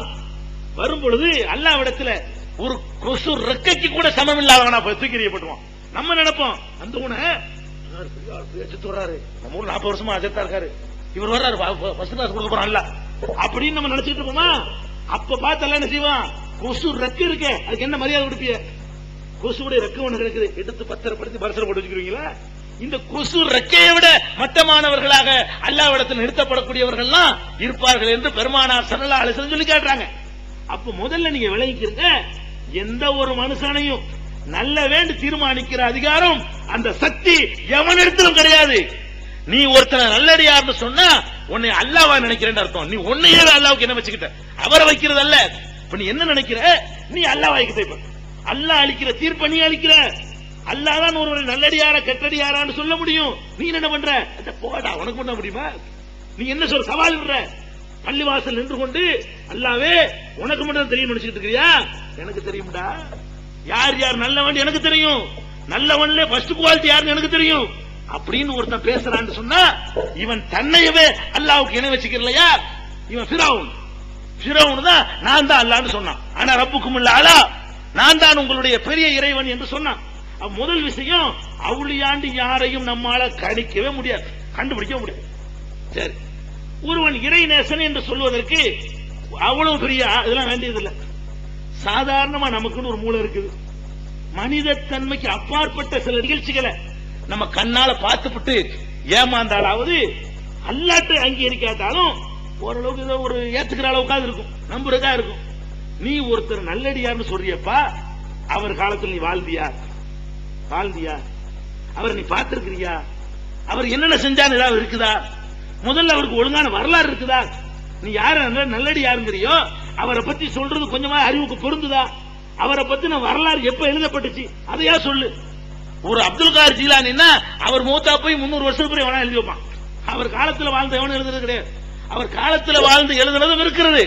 வரும் பொழுது அல்லாஹ்விடத்துல ஒரு கொசு ரெக்கைக்கு கூட சமம் இல்லாதவனா தூக்கி எறியப்படுவான். நம்ம நினைப்போம் அந்த உன அஜித் வர்றாரு, நம்ம ஊர் 40 வருஷமா அஜித்தா இருக்காரு, இவர் வர்றாரு ஃபர்ஸ்ட் கிளாஸ் கொடுக்க போறான் அப்படின்னு நம்ம நினைச்சிட்டு இருப்போமா? அப்ப பார்த்து என்ன செய்வான்? கொசு ரெக்கு இருக்க, அதுக்கு என்ன மரியாதை கொடுப்பிய? கொசுடைய ரெக்க ஒண்ணு கிடக்குது, எடுத்து பத்திரப்படுத்தி பரிசல் போட்டு வச்சுக்கிறீங்களா? இந்த கொசு ரெக்கையை விட மட்டமானவர்களாக அல்லாஹ்விடத்தில் நிறுத்தப்படக்கூடியவர்கள் இருப்பார்கள் என்று பெருமானார் ஸல்லல்லாஹு அலைஹி வஸல்லம் சொல்லி காட்டுறாங்க. அப்ப முதல்ல நீங்க விளங்கிக்கிறீங்க, எந்த ஒரு மனுஷனையும் நல்ல வேண்டு தீர்மானிக்கிற அதிகாரம் அந்த சக்தி எவனிடத்திலும் கிடையாது. நீ ஒருத்தனை நல்லடியார்னு சொன்னா உன்னை அல்லாஹ்வா நினைக்கிறேன்னு அர்த்தம். நீ உன்னையே அல்லாஹ்வுக்கு என்ன வச்சுக்கிட்ட? அவரை வைக்கிறது அல்ல. இப்ப நீ என்ன நினைக்கிற? நீ அல்லாஹ்வை வைக்கிற. அல்லாஹ் அளிக்கிற தீர்ப்பை நீ அளிக்கிற. அல்லாஹ் தான் ஒருவரை நல்லடியாரா கெட்டடியாரான்னு சொல்ல முடியும். நீ என்ன பண்ற? போடா, உனக்கு பண்ண முடியுமா? நீ என்ன சொல்ற? சவால் விடுற. பள்ளிவாசல் நின்று கொண்டு அல்லாவே உனக்கு மட்டும் தெரியும் நினைச்சிட்டு இருக்கிறியா? எனக்கு தெரியும்டா. யார் யார் நல்லவன் எனக்கு தெரியும், நல்லவன்ல ஃபர்ஸ்ட் குவாலிட்டி யாருன்னு எனக்கு தெரியும் அப்படின்னு ஒருத்தன் பேசுறான்னு சொன்னா இவன் தன்னையவே அல்லாஹ்வுக்கு இணை வச்சுக்கலையா? இவன் ஃபிரௌன் தான் நான் தான் அல்லாஹ்னு சொன்னான். ஆனா ரப்புக்குமுல் அலா, நான் தான் உங்களுடைய பெரிய இறைவன் என்று சொன்னான். முதல் விஷயம், அவுளியாண்டு யாரையும் நம்மால கணிக்கவே முடியாது, கண்டுபிடிக்க முடியாது. சரி, ஒருவன் இறைநேசன் என்று சொல்வதற்கு அவ்வளவு பெரிய இதெல்லாம் வேண்டியதில்லை. சாதாரணமா நமக்குன்னு ஒரு மூளை இருக்குது. மனித தன்மைக்கு அப்பாற்பட்ட சில நிகழ்ச்சிகளை நம்ம கண்ணால பார்த்துப்பட்டு ஏமாந்தாலாவது அல்லாட்டை அங்கீகரிக்காட்டாலும் ஓரளவுக்கு ஏதோ ஒரு ஏத்துக்கிற அளவுக்காக இருக்கும், நம்புறதா இருக்கும். நீ ஒருத்தர் நல்லடியார்னு சொல்றியப்பா, அவர் காலத்தில் நீ வாழ்ந்தியா? அவரை நீ பார்த்திருக்கிறியா? அவர் என்னென்ன செஞ்சான்னு ஏதாவது இருக்குதா? முதல்ல அவருக்கு ஒழுங்கான வரலாறு இருக்குதா? நீ யார நல்லடியாருங்கிறியோ அவரை பத்தி சொல்றது கொஞ்சமா அறிவுக்கு பொருந்துதா? அவரை பத்தின வரலாறு எப்ப எழுதப்பட்டுச்சு அதையா சொல்லு. ஒரு அப்துல் காதர் ஜீலானின்னா அவர் மூத்தா போய் 300 வருஷத்துக்கு வேணா எழுதி வைப்பான். அவர் காலத்துல வாழ்ந்த எவனும் எழுதுறது கிடையாது. அவர் காலத்துல வாழ்ந்து எழுதுனதும் இருக்கிறது.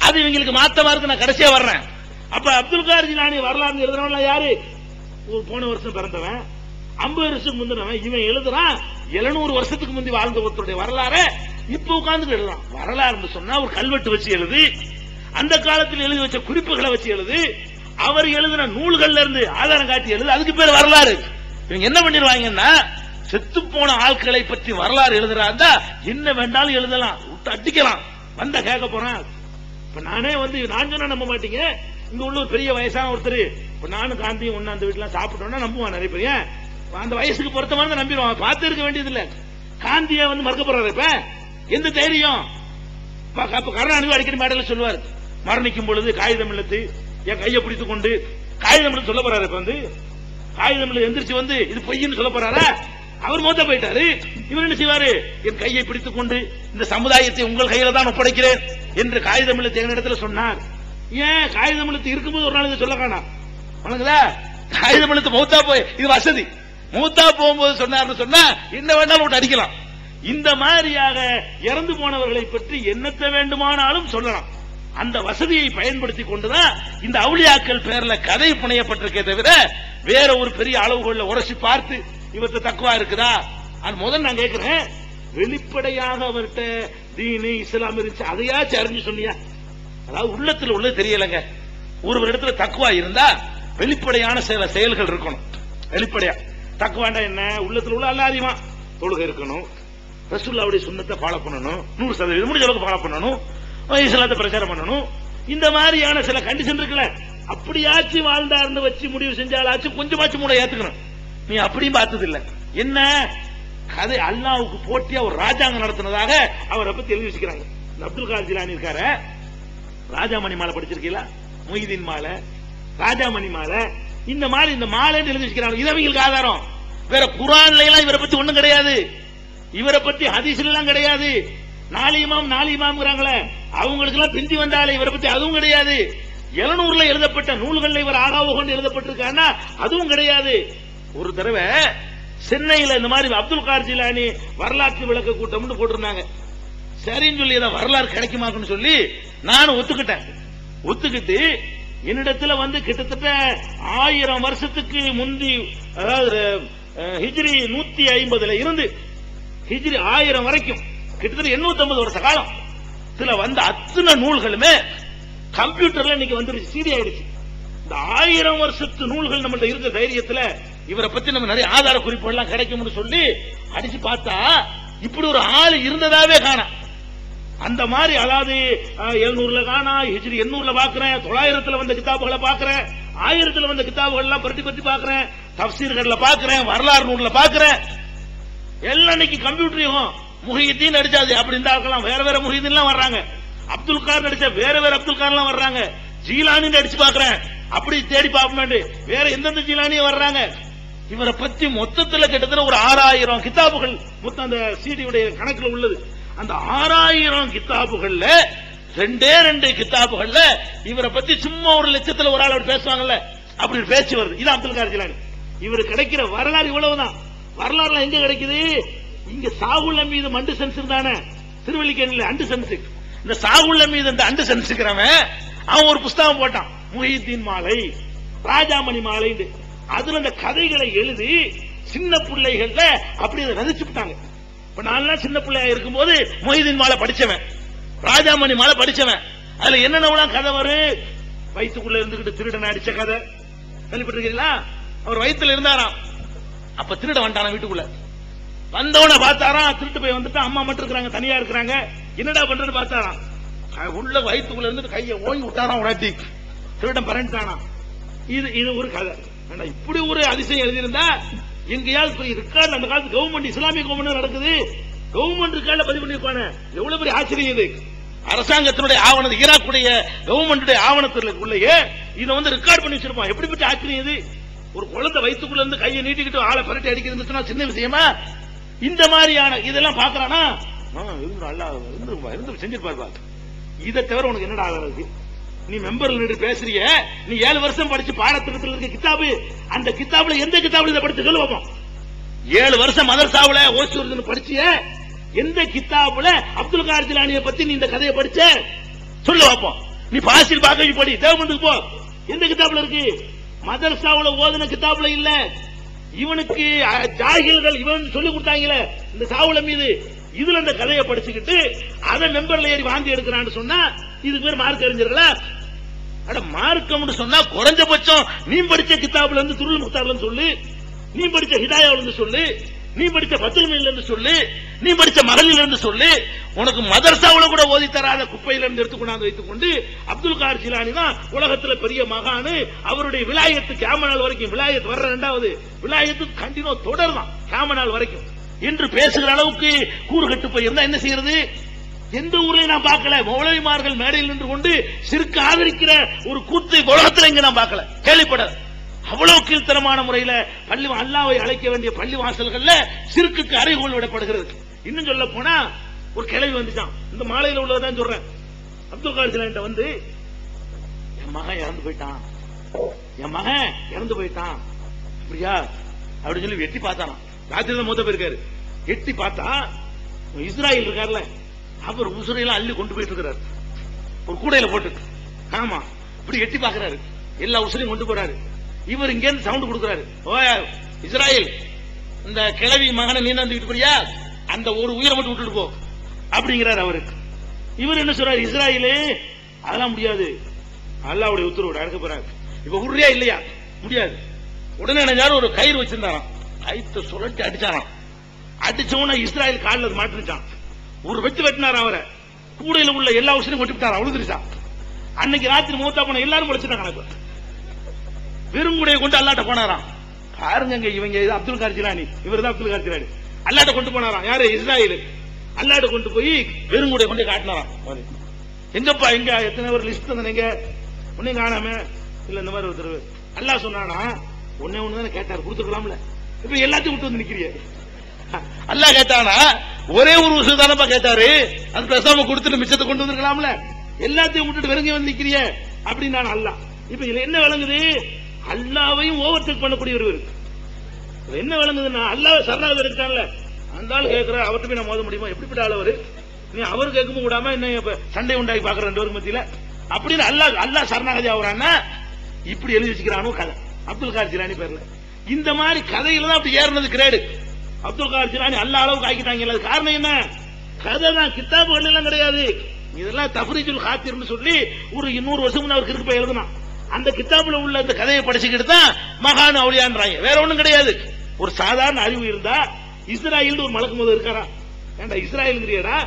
அது இவங்களுக்கு மாத்தமா இருக்கு. நான் கடைசியா வர்றேன். அப்ப அப்துல் காதர் ஜீலானி வரலாறு எழுதுறவன் யாரு? போன வருஷம் பிறந்தவன், 50 வருஷம் முந்தினவன். இவன் எழுதுறான் 700 வருஷத்துக்கு முந்தி வாழ்ந்த ஒருத்தருடைய வரலாற இப்ப உட்கார்ந்து எழுதுறான். வரலாறு சொன்னா ஒரு கல்வெட்டு வச்சு எழுது, அந்த காலத்தில் எழுதி வச்ச குறிப்புகளை வச்சு எழுது, அவர் எழுதின நூல்கள்ல இருந்து ஆதாரம் காட்டி எழுது, அதுக்கு பேர் வரலாறு. இவங்க என்ன பண்ணிடுவாங்கன்னா, செத்து போன ஆட்களை பற்றி வரலாறு எழுதுறாங்க, என்ன வேண்டாலும் எழுதலாம், விட்டு அடிக்கலாம். வந்தா கேட்க போறான். இப்ப நானே வந்து நான் சொன்னா நம்ப மாட்டீங்க. இங்க உள்ள ஒரு பெரிய வயசான ஒருத்தர் இப்ப நானும் காந்தியும் ஒண்ணு அந்த வீட்டுல சாப்பிட்டோம்னா நம்புவான் நிறைய பேர். அந்த வயசுக்கு பொருத்தமான நம்பிடுவான். பார்த்து இருக்க வேண்டியது இல்ல. காந்திய வந்து மறுக்க போறாரு. இப்ப எந்த தைரியம்? கருணாநிதி அடிக்கடி மேடையில சொல்லுவார், மரணிக்கும் பொழுது காகிதம் இல்லத்து என் கையை பிடித்துக் கொண்டு காகிதம் இல்ல சொல்ல போறாரு. இப்ப வந்து காகிதம் இல்ல எந்திரிச்சு வந்து இது பொய்ன்னு சொல்ல போறாரா? அவர் மோத்த போயிட்டாரு. இவர் என்ன செய்வாரு? என் கையை பிடித்துக் கொண்டு இந்த சமுதாயத்தை உங்கள் கையில தான் ஒப்படைக்கிறேன் என்று காகிதம் இல்லத்து எங்க இடத்துல சொன்னார். ஏன் காகிதம் இல்லத்து இருக்கும்போது ஒரு நாள் இதை சொல்ல காணாம்? வணங்குதா? காகிதம் இல்லத்து மௌத்தா போய் இது வசதி. மூத்தா போகும்போது சொன்னார்னு சொன்னா என்ன வேணாலும் விட்டு அடிக்கலாம். இந்த மாதிரியாக இறந்து போனவர்களை பற்றி என்னத்தை வேண்டுமானாலும் சொல்லலாம். அந்த வசதியை பயன்படுத்தி கொண்டுதான் இந்த அவுலியாக்கள் பேர்ல கதை புனையப்பட்டிருக்கே தவிர வேற ஒரு பெரிய அளவுகள்ல உரசி பார்த்து இவர்கிட்ட தக்குவா இருக்குதா? முதல்ல நான் கேட்கிறேன், வெளிப்படையாக அவர்கிட்ட தீனு இஸ்லாம் இருந்துச்சு, அதையாச்சும் அறிஞ்சு சொன்னியா? அதாவது உள்ளத்துல உள்ளது தெரியலங்க. ஒரு இடத்துல தக்குவா இருந்தா வெளிப்படையான சில செயல்கள் இருக்கணும். வெளிப்படையா தக்குவாண்டா என்ன? உள்ளத்துல உள்ள அல்லாதிமா தொழுகை இருக்கணும், ரசூலுல்லாஹ்வுடைய சுன்னத்தை ஃபாலோ பண்ணணும், 100% முடிஞ்ச அளவுக்கு ஃபாலோ பண்ணணும், இஸ்லாத்தை பிரச்சாரம் பண்ணணும். இந்த மாதிரியான சில கண்டிஷன் இருக்குல்ல. அப்படியாச்சும் வாழ்ந்தார்னு வச்சு முடிவு செஞ்சாலாச்சும் கொஞ்சமாச்சும் மூட ஏத்துக்கணும். நீ அப்படியும் பார்த்தது இல்ல. என்ன கதை? அல்லாஹ்வுக்கு போட்டியா ஒரு ராஜாங்கம் நடத்தினதாக அவரை பத்தி எழுதி வச்சுக்கிறாங்க. அப்துல் காதர் ஜிலானி இருக்காரு, ராஜாமணி மாலை படிச்சிருக்கீங்களா? மொய்தீன் மாலை, ராஜாமணி மாலை, இந்த மாதிரி இந்த மாலை எழுதி வச்சுக்கிறாங்க. இது அவங்களுக்கு ஆதாரம். வேற குர்ஆன்ல எல்லாம் இவரை பத்தி ஒண்ணும் கிடையாது. இவரை பத்தி ஹதீஸ்ல எல்லாம் கிடையாது. நாலு இமாம்ங்கறாங்களே அவங்களுக்கு எல்லாம் பிந்தி வந்தாலே இவரை பத்தி அதுவும் கிடையாது. 700ல எழுதப்பட்ட நூல்கள்ல இவர் ஆகாவ கொண்டு எழுதப்பட்டிருக்காருன்னா அதுவும் கிடையாது. ஒரு தடவை சென்னையில இந்த மாதிரி அப்துல் காதர் ஜிலானி வரலாற்று விளக்க கூட்டம்னு போட்டிருந்தாங்க. சரின்னு சொல்லி ஏதாவது வரலாறு கிடைக்குமாக்குன்னு சொல்லி நானும் ஒத்துக்கிட்டு என்னிடத்துல வந்து கிட்டத்தட்ட 1000 வருஷத்துக்கு முந்தி, அதாவது ஹிஜ்ரி 150ல இருந்து ஹிஜ்ரி 1000 வரைக்கும் கிட்டத்தட்ட 850 வருஷ காலம் இதுல வந்த அத்தனை நூல்களுமே கம்ப்யூட்டர்ல இன்னைக்கு வந்துருச்சு, சீடி ஆயிடுச்சு. இந்த 1000 வருஷத்து நூல்கள் நம்மள்ட்ட இருக்க தைரியத்துல இவரை பத்தி நம்ம நிறைய ஆதார குறிப்புகள் எல்லாம் கிடைக்கும்னு சொல்லி அடிச்சு பார்த்தா இப்படி ஒரு ஆள் இருந்ததாவே காணோம். அந்த மாதிரி அதாவது 700ல காணா, ஹிஜ்ரி 800ல பாக்குறேன், 900ல வந்த கிதாபுகளை பாக்குறேன், 1000ல வந்த கிதாபுகள் எல்லாம் பற்றி பாக்குறேன், தப்சீர்கள்ல பாக்குறேன், வரலாறு நூல்ல பாக்குறேன். எல்லாம் இன்னைக்கு கம்ப்யூட்டர் யுகம். முஹிதீன் அடிச்சாது அப்படி இருந்தாலும் வேற வேற முஹிதீன் எல்லாம் வர்றாங்க. அப்துல் காதர் அடிச்சா வேற வேற அப்துல் காதர் எல்லாம் வர்றாங்க. ஜீலானி அடிச்சு பாக்குறேன், அப்படி தேடி பார்ப்போம். வேற எந்தெந்த ஜீலானியும் வர்றாங்க. இவரை பத்தி மொத்தத்துல கிட்டத்தட்ட ஒரு 6000 கிதாபுகள் மொத்தம் அந்த சீடியுடைய கணக்குல உள்ளது. அந்த 6000 கிதாபுகள்ல 2 கிதாபுகள்ல இவரை பத்தி சும்மா ஒரு லட்சத்துல ஒரு ஆள் பேசுவாங்கல்ல, அப்படி பேச்சு வருது. இது அப்துல் காதர் ஜிலானி. இவர் கிடைக்கிற வரலாறு இவ்வளவுதான். வரலாறுலாம் எங்க கிடைக்குது? இங்க சாகுல்ல மீது மண்டு சென்ஸ் தானே, திருவள்ளிக்கேணியில அண்டு சென்ஸ். இந்த சாகுல்ல மீது அந்த அண்டு சென்ஸ்க்கிறவன் அவன் ஒரு புஸ்தகம் போட்டான், முஹிதீன் மாலை, ராஜாமணி மாலை. அதுல அந்த கதைகளை எழுதி சின்ன பிள்ளைகள்ல அப்படி அதை விதைச்சு விட்டாங்க. இப்ப நான் சின்ன பிள்ளையா இருக்கும்போது முஹிதீன் மாலை படிச்சவன், ராஜாமணி மாலை படிச்சவன். அதுல என்னென்ன கதை வரும்? வயிற்றுக்குள்ள இருந்துகிட்டு திருடன் அடிச்ச கதை கேள்விப்பட்டிருக்கீங்களா? அவர் வயிற்றுல இருந்தாராம். அப்ப திருட வந்துட்டான வீட்டுக்குள்ள. வந்தவன பார்த்தாராம், திருட்டு போய் வந்துட்டு அம்மா மட்டும் இருக்கிறாங்க, தனியா இருக்கிறாங்க. என்னடா பண்றது பார்த்தாராம். உள்ள வயிற்றுக்குள்ள இருந்து கையை ஓங்கி விட்டாராம். உடனே திருடன் பரண்டானா. இது ஒரு கதை. இப்படி ஒரு அதிசயம் எழுதியிருந்தா எங்கேயாவது ரெக்கார்டு அந்த காலத்து கவர்மெண்ட் இஸ்லாமிய கவர்மெண்ட் நடக்குது, கவர்மெண்ட் ரெக்கார்ட்ல பதிவு பண்ணிருப்பாங்க. எவ்வளவு பெரிய ஆச்சரியம் இது! அரசாங்கத்தினுடைய ஆவணம், ஈராக்குடைய கவர்மெண்ட் ஆவணத்தில் உள்ளே இதை வந்து ரெக்கார்ட் பண்ணி வச்சிருப்பான். எப்படிப்பட்ட ஆச்சரியம் இது! ஒரு குழந்தை வயிற்றுக்குள்ள இருந்து கையை நீட்டிக்கிட்டு ஆளை பரட்டி அடிக்கிறது சின்ன விஷயமா? இந்த மாதிரியான இதெல்லாம் பாக்குறானா இருந்து செஞ்சிருப்பாரு. இதை தவிர உனக்கு என்னடா ஆகிறது? நீ மெம்பர்ல நின்று பேசுறிய, நீ 7 வருஷம் படிச்சு பாடத்திட்டத்தில் இருக்க கிதாபு, அந்த கிதாபுல எந்த கிதாபுல இதை படிச்சு சொல்லு பார்ப்போம். 7 வருஷம் மதரசாவுல ஓசூர் படிச்சிய எந்த கிதாபுல அப்துல் காதர் ஜிலானியை பத்தி நீ இந்த கதையை படிச்ச சொல்லு பார்ப்போம். நீ பாசில் பாக்கி படி, தேவமந்துக்கு போ. எந்த கிதாபுல இருக்கு? மதரசாவுல ஓதுன கிதாபுல இல்ல. இவனுக்கு ஜாகில்கள் இவன் சொல்லி கொடுத்தாங்களே இந்த சாவுல மீது, இதுல இந்த கதையை படிச்சுக்கிட்டு அதை மெம்பர்ல ஏறி வாந்தி எடுக்கிறான்னு சொன்னா இதுக்கு பேர் மார்க் அறிஞர்களா? அட மார்க்கம் சொன்னா குறைஞ்சபட்சம் நீ படிச்ச கிதாபுல இருந்து துருள் முக்தார்ல சொல்லு, நீ படிச்ச ஹிதாயாவுல இருந்து சொல்லு. நீ படிச்ச பத்துமையில இருந்து சொல்லு, நீ படிச்ச மகளில இருந்து சொல்லு. உனக்கு மதரசாவுல கூட ஓதி தராத குப்பையில இருந்து எடுத்து கொண்டாந்து வைத்துக் கொண்டு அப்துல் காதர் ஜிலானி தான் உலகத்துல பெரிய மகானு, அவருடைய விலாயத்து கியாமத் வரைக்கும், விலாயத் வர்ற 2வது விலாயத்து கண்டினியூ தொடர்தான் கியாமத் வரைக்கும் என்று பேசுகிற அளவுக்கு கூறு கட்டு போய் இருந்தா என்ன செய்யறது? எந்த ஊரையும் நான் பார்க்கல. மௌலவிமார்கள் மேடையில் நின்று கொண்டு சிறுக்கு ஆதரிக்கிற ஒரு கூத்து உலகத்துல இங்க நான் பார்க்கல, கேள்விப்பட. அவ்வளவு கீழ்த்தரமான முறையில பள்ளி அல்லாவை அழைக்க வேண்டிய பள்ளி வாசல்கள்ல சிறுக்குக்கு அறைகோல் விடப்படுகிறது. இன்னும் சொல்ல போனா ஒரு கிளவி வந்துச்சான், இந்த மாலையில உள்ளதான் சொல்றேன். அப்துல் காதர் ஜிலானி வந்து என் மகன் இறந்து போயிட்டான், என் மகன் இறந்து போயிட்டான் அப்படியா அப்படின்னு சொல்லி எட்டி பார்த்தானா. ராத்திரி தான் மூத்த போயிருக்காரு. எட்டி பார்த்தா இஸ்ராயல் இருக்காருல்ல, அவர் உசுரையெல்லாம் அள்ளி கொண்டு போயிட்டு இருக்கிறார் ஒரு கூடையில போட்டு. ஆமா, இப்படி எட்டி பாக்குறாரு, எல்லா உசுரையும் கொண்டு போறாரு. இவர் இங்க இருந்து சவுண்ட் கொடுக்கிறாரு, ஓ இஸ்ராயல், இந்த கிழவி மகனை நீ வந்துட்டு போறியா, அந்த ஒரு உயிரை மட்டும் விட்டுட்டு போ அப்படிங்கிறார் அவரு. இவர் என்ன சொல்றாரு, இஸ்ராயலு அதெல்லாம் முடியாது, அல்லாவுடைய உத்தரவு அடக்க போறாரு, இப்ப உருளையா இல்லையா, முடியாது. உடனே நினைச்சாரு, ஒரு கயிறு வச்சிருந்தாராம், கயிற்ற சுழட்டி அடிச்சாராம். அடிச்சவன இஸ்ராயல் காலில் மாட்டிருச்சான். ஒரு வெட்டு வெட்டினார் அவரை, கூடையில உள்ள எல்லா உசுரையும் கொட்டி விட்டாரா, உழுதுருச்சான். அன்னைக்கு ராத்திரி மூத்தா போன எல்லாரும் முடிச்சுட்டாங்க. வெறுங்குடையை கொண்டு அல்லாட்ட போனாராம். பாருங்க இவங்க அப்துல் காதர் ஜிலானி, இவர் தான் அப்துல் காதர் ஜிலானி. அல்லாட்ட கொண்டு போனாராம். யாரு? இஸ்ராயல். அல்லாட்ட கொண்டு போய் வெறுங்குடைய கொண்டு காட்டினாராம். எங்கப்பா, எங்க எத்தனை பேர் லிஸ்ட் தந்தீங்க, ஒன்னையும் காணாம. இல்ல இந்த மாதிரி ஒருத்தர் அல்லாஹ் சொன்னானா, ஒன்னே ஒண்ணுதானே கேட்டாரு, கொடுத்துக்கலாம்ல. இப்ப எல்லாத்தையும் விட்டு வந்து நிக்கிறிய. அல்லாஹ் கேட்டானா ஒரே ஒரு விஷயம் தானப்பா கேட்டாரு, அது பேசாம கொடுத்துட்டு மிச்சத்தை கொண்டு வந்துருக்கலாம்ல. எல்லாத்தையும் விட்டுட்டு வெறுங்க வந்து நிக்கிறிய அப்படின்னு அல்லாஹ். இப்ப இதுல என்ன விளங்குது, அல்லாவையும் ஓவர் டேக் பண்ணக்கூடிய ஒரு என்ன விளங்குதுன்னா, அல்லாஹ் சரணாகதி இருக்கான்ல, அந்த ஆள் கேட்கிற அவர்கிட்ட போய் நான் மோத முடியுமா, எப்படிப்பட்ட ஆள் அவரு, நீ அவரு கேட்கும் விடாம என்ன சண்டை உண்டாக்கி பாக்குற 2 பேருக்கு மத்தியில அப்படின்னு அல்லாஹ் சரணாகதி ஆகுறான்னா, இப்படி எழுதி வச்சுக்கிறானோ கதை அப்துல் காதர் ஜிலானி பேர்ல. இந்த மாதிரி கதையில தான் அப்படி ஏறினது கிரேடு. அப்துல் காதர் ஜிலானி அல்ல அளவுக்கு ஆக்கிட்டாங்க. அது காரணம் என்ன, கதை தான், கித்தாபுகள் எல்லாம் கிடையாது. இதெல்லாம் தஃப்ரீஜுல் ஹாத்திர்னு சொல்லி ஒரு 100 வருஷம் முன்ன அவருக்கு போய் எழுதுனான். அந்த கித்தாபுல உள்ள அந்த கதையை படிச்சுக்கிட்டு தான் மகான் அவுலியான்றாங்க, வேற ஒண்ணும் கிடையாது. ஒரு சாதாரண அறிவு இருந்தா இஸ்ராயல் ஒரு மலக்கு மோது இருக்காரா? ஏண்டா இஸ்ராயல்ங்கிறியடா,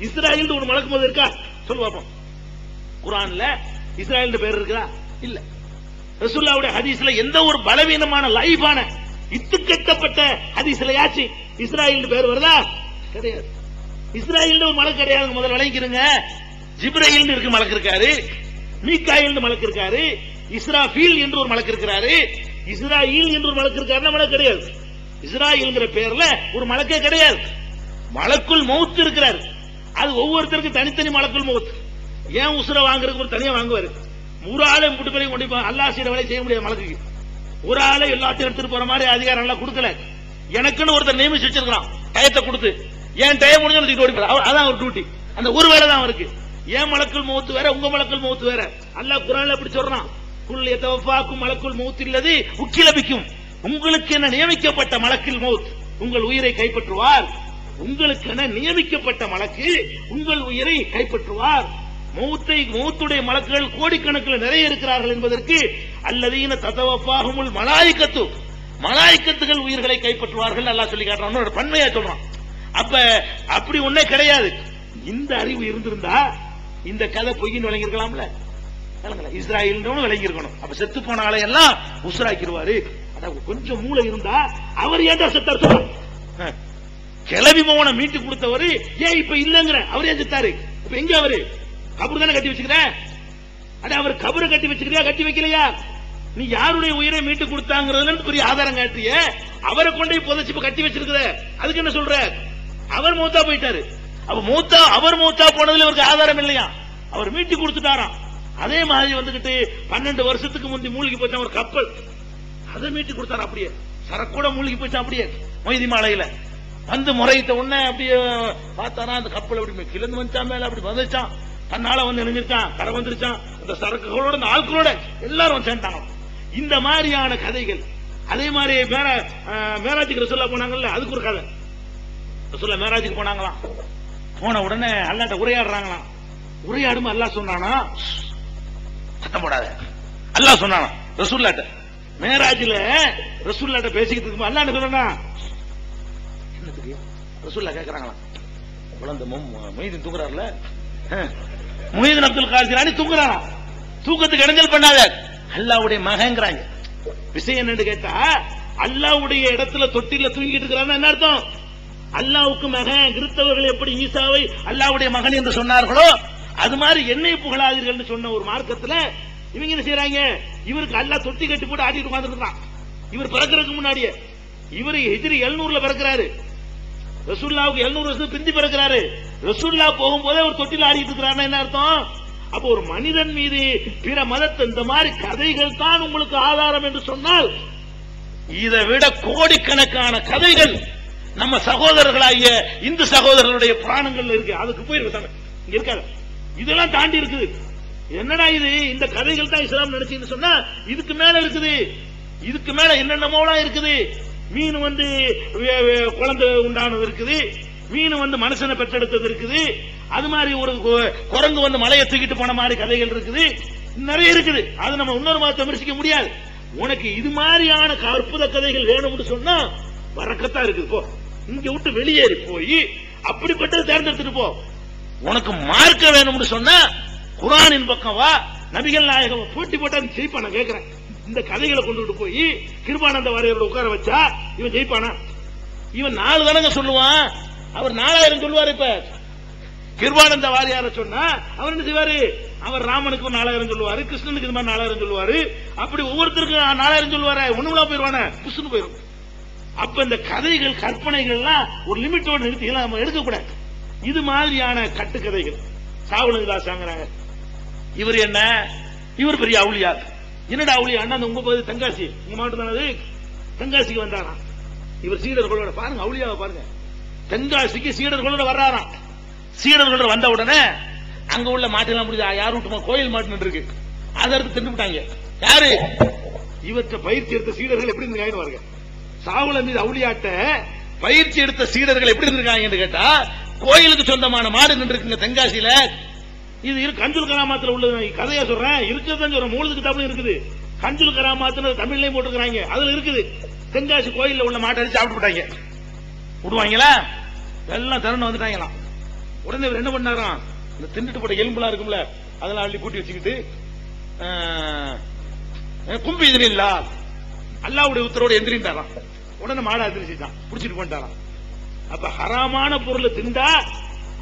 இஸ்ராயல் ஒரு மலக்கு மோது இருக்கா சொல்லு பாப்போம். குர்ஆன்ல இஸ்ராயல் பேர் இருக்கா? இல்ல. ரசூலுல்லாஹ்வுடைய ஹதீஸ்ல எந்த ஒரு பலவீனமான லைஃபான இத்துக்கட்டப்பட்ட ஹதீஸ்லயாச்சு இஸ்ராயல் பேர் வருதா? கிடையாது. இஸ்ராயல் ஒரு மலக்கு கிடையாது. முதல்ல விளங்கிக்கிறங்க. ஜிப்ரீல் இருக்கு மலக்கு இருக்காரு, மீகாயில் மலக்கு இருக்காரு, இஸ்ராஃபீல் என்று ஒரு மலக்கு இருக்கிறாரு, இஸ்ராயில் என்று ஒரு மலக்கு இருக்காருன்னா மலக்கு கிடையாது. இஸ்ராயல்ங்கிற பேர்ல ஒரு மலக்கே கிடையாது. மலக்குல் மௌத் இருக்கிறாரு, அது ஒவ்வொருத்தருக்கும் தனித்தனி மலக்குல் மௌத். ஏன் உசுர வாங்குறதுக்கு ஒரு தனியா வாங்குவாரு. ஒரு ஆளை முட்டு பேரையும் கொண்டு அல்லாஹ் செய்யற வேலை செய்ய முடியாது மலக்கு. ஒரு ஆளை எல்லாத்தையும் எடுத்துட்டு போற மாதிரி அதிகாரம் எல்லாம் கொடுக்கல. எனக்குன்னு ஒருத்தர் நியமிச்சு வச்சிருக்கான், டயத்தை கொடுத்து, ஏன் டயம் முடிஞ்சு ஓடி போற, அதான் ஒரு டியூட்டி. அந்த ஒரு வேலை தான் அவருக்கு. ஏன் மலக்குல் மௌத் வேற, உங்க மலக்குல் மௌத் வேற. அல்லாஹ் குர்ஆன்ல அப்படி சொல்றான், குல் யதவஃபாக்கும் மலக்குல் மௌத் இல்லதி உக்கிலபிக்கும், உங்களுக்கு என நியமிக்கப்பட்ட மலக்குல் மௌத் உங்கள் உயிரை கைப்பற்றுவார். உங்களுக்கு என நியமிக்கப்பட்ட மலக்கு உங்கள் உயிரை கைப்பற்றுவார். மௌத்துடைய மலக்குகள் கோடிக்கணக்கில் நிறைய இருக்கிறார்கள் என்பதற்கு அல்லதீன ததவஃபாஹுமுல் மலாயிகத்து, மலாயிகத்துகள் உயிர்களை கைப்பற்றுவார்கள் அல்லாஹ் சொல்லி காட்டுறான். ஒரு பன்மையா சொல்றான். அப்ப அப்படி ஒண்ணே கிடையாது. இந்த அறிவு இருந்திருந்தா இந்த கதை பொய்ன்னு விளங்கிருக்கலாம்ல. இஸ்ராயல் விளங்கி இருக்கணும். அப்ப செத்து போன ஆளை எல்லாம் உசுராக்கிடுவாரு. கொஞ்சம் மூளை இருந்தா அவர் ஏன்டா செத்தார் சொல்ற, கிளவி மோகனை மீட்டு கொடுத்தவரு ஏன் இப்ப இல்லங்கிற, அவர் ஏன் செத்தாரு? இப்ப எங்க அவரு கபரு தானே கட்டி வச்சுக்கிற, அவர் கபரை கட்டி வச்சுக்கிறியா கட்டி வைக்கலையா? நீ யாருடைய உயிரை மீட்டு கொடுத்தாங்கிறதுல பெரிய ஆதாரம் காட்டிய, அவரை கொண்டே புதைச்சு இப்ப கட்டி வச்சிருக்கிற, அதுக்கு என்ன சொல்ற? அவர் மௌத்தா போயிட்டாரு. அப்ப அவர் மௌத்தா போனதுல அவருக்கு ஆதாரம் இல்லையா? அவர் மீட்டு கொடுத்துட்டாராம். அதே மாதிரி வந்துகிட்டு 12 வருஷத்துக்கு முந்தி மூழ்கி போச்சா ஒரு கப்பல், அதை மீட்டு கொடுத்தாரு. அப்படியே சரக்கூட மூழ்கி போச்சா, அப்படியே மொய்தி மாலையில வந்து முறையிட்ட உடனே அப்படியே பார்த்தாரா, அந்த கப்பல் அப்படி கிளந்து வந்துச்சான், மேல அப்படி வந்துச்சான், தன்னால வந்து இணைஞ்சிருச்சான், கரை வந்துருச்சான். அந்த சரக்குகளோட அந்த ஆட்களோட எல்லாரும் சேர்ந்தாங்க. இந்த மாதிரியான கதைகள். அதே மாதிரி மேராஜுக்கு ரசூலுல்லாஹ் போனாங்கல்ல, அதுக்கு ஒரு கதை. ரசூலுல்லாஹ் மேராஜுக்கு போனாங்களாம். போன உடனே அல்லாஹ்ட்ட உரையாடுறாங்களாம். உரையாடும் அல்லாஹ் சொன்னானா, சத்தம் போடாத, அல்லாஹ் சொன்னானா ரசூலுல்லாஹ்ட்ட. மேராஜ்ல ரசூலுல்லாஹ்ட்ட பேசிக்கிட்டு இருக்கும் அல்லாஹ் என்ன சொன்னா, என்னத்துக்கு ரசூல்லா கேக்குறாங்களாம். குழந்தை மொய்தீன் தூங்குறாருல, மொய்தீன் அப்துல் காதர் ஜிலானி தூங்குறாராம். தூக்கத்துக்கு இடைஞ்சல் பண்ணாத, அல்லாஹ்வுடைய மகன்ங்கறாங்க. விஷயம் என்னன்னு கேட்டா, அல்லாஹ்வுடைய இடத்துல தொட்டில தூங்கிட்டு இருக்கிறான்னு என்ன அர்த்தம்? அல்லாஹ்வுக்கு மகன். கிறிஸ்தவர்கள் எப்படி ஈசாவை அல்லாஹ்வுடைய மகன் என்று சொன்னார்களோ அது மாதிரி என்னை புகழாதீர்கள் சொன்ன ஒரு மார்க்கத்துல இவங்க என்ன செய்யறாங்க? இவருக்கு அல்லாஹ் தொட்டி கட்டி போட்டு ஆட்டிட்டு உட்கார்ந்துருக்கான். இவர் பிறக்கிறதுக்கு முன்னாடியே, இவர் ஹிஜ்ரி 700ல பிறக்கிறாரு, ரசூலுல்லாஹ்வுக்கு 700 வருஷம் பிந்தி பிறக்கிறாரு. ரசூலுல்லாஹ் போகும்போதே ஒரு தொட்டில ஆடிட்டு இருக்கிறாருன்னா என்ன அர்த்தம்? அப்ப ஒரு மனிதன் மீது பிற மதத்தை இந்த மாதிரி கதைகள் தான் உங்களுக்கு ஆதாரம் என்று சொன்னால், இதை விட கோடிக்கணக்கான கதைகள் நம்ம சகோதரர்களாகிய இந்து சகோதரர்களுடைய புராணங்கள்ல இருக்கு. அதுக்கு போயிருக்க இங்க இருக்காது, இதெல்லாம் தாண்டி இருக்குது. என்னடா இது, இந்த கதைகள் தான் இஸ்லாம் நினைச்சுன்னு சொன்னா இதுக்கு மேல இருக்குது. இதுக்கு மேல என்னென்னமோலாம் இருக்குது. மீன் குழந்தை உண்டானது இருக்குது, மீன் மனுஷனை பெற்றெடுத்தது இருக்குது, அது மாதிரி ஒரு குரங்கு மலையை தூக்கிட்டு போன மாதிரி கதைகள் இருக்குது, நிறைய இருக்குது. அது நம்ம இன்னொரு மதத்தை விமர்சிக்க முடியாது. உனக்கு இது மாதிரியான அற்புத கதைகள் வேணும்னு சொன்னா வரக்கத்தா இருக்குது. போ, இங்க விட்டு வெளியேறி போய் அப்படிப்பட்டது தேர்ந்தெடுத்துட்டு போ. உனக்கு மார்க்க வேணும்னு சொன்னா குர்ஆனின் பக்கம் வா. நபிகள் நாயகம் போட்டி போட்டா ஜெயிப்பா? நான் கேட்கிறேன். இந்த கதைகளை கொண்டுட்டு போய் கிருபானந்த வாரியரோட உட்கார வச்சா இவன் ஜெயிப்பானா? இவன் 4 தானங்க சொல்லுவான், அவர் 4000 சொல்லுவாரு. இப்ப கிருபானந்த வாரியார சொன்னா அவர் என்ன செய்வாரு? அவர் ராமனுக்கு 4000 சொல்லுவாரு, கிருஷ்ணனுக்கு இது மாதிரி 4000 சொல்லுவாரு. அப்படி ஒவ்வொருத்தருக்கும் 4000 சொல்லுவாரு. ஒண்ணுங்களா போயிருவானே, புஷ்னு போயிரும். அப்ப இந்த கதைகள் கற்பனைகள் எல்லாம் ஒரு லிமிட்டோட நிறுத்தி நம்ம எடுக்கக்கூடாது. இது மாதிரியான கட்டுக்கதைகள் சாவுலங்கிறாங்க. இவர் என்ன, இவர் பெரிய அவுளியா. என்னடா அவுளியா? அந்த உங்க பகுதி தென்காசி, உங்க மாவட்டம் தானது. தென்காசிக்கு வந்தாராம் இவர் சீடர்களோட. பாருங்க அவுளியாவை பாருங்க. தென்காசிக்கு சீடர்களோட வர்றாராம். சீடர்களோட வந்த உடனே அங்க உள்ள மாட்டெல்லாம் முடிஞ்சா யார் விட்டுமா, கோயில் மாட்டு இருக்கு, அதை எடுத்து தின்னுட்டாங்க. யாரு? இவற்றை பயிற்சி எடுத்த சீடர்கள் எப்படி இருந்திருக்காங்க? சாவுல மீது அவுளியாட்ட பயிற்சி எடுத்த சீடர்கள் எப்படி இருந்திருக்காங்கன்னு கேட்டா, கோயிலுக்கு சொந்தமான மாடு நின்று இருக்குங்க தென்காசியில. இது கஞ்சுல் கராமாத்துல உள்ளது. கதையா சொல்றேன், இருக்குதுன்னு சொல்றேன். மூலது கிதாபும் இருக்குது. கஞ்சுல் கராமாத்துல தமிழ்லயும் போட்டுருக்காங்க, அதுல இருக்குது. தென்காசி கோயில்ல உள்ள மாட்டை அடிச்சு சாப்பிட்டு போட்டாங்க. விடுவாங்களா? எல்லாம் திறன்னு வந்துட்டாங்களாம். உடனே இவர் என்ன பண்ணாராம், இந்த திண்டுட்டு போட்ட எலும்புலாம் இருக்கும்ல, அதெல்லாம் அள்ளி கூட்டி வச்சுக்கிட்டு கும்பி எதிரில்லா அல்லாவுடைய உத்தரவோட எந்திரிட்டாராம். உடனே மாடை எந்திரிச்சுட்டான், புடிச்சிட்டு போயிட்டாராம். அப்ப ஹராமான பொருளை திண்டா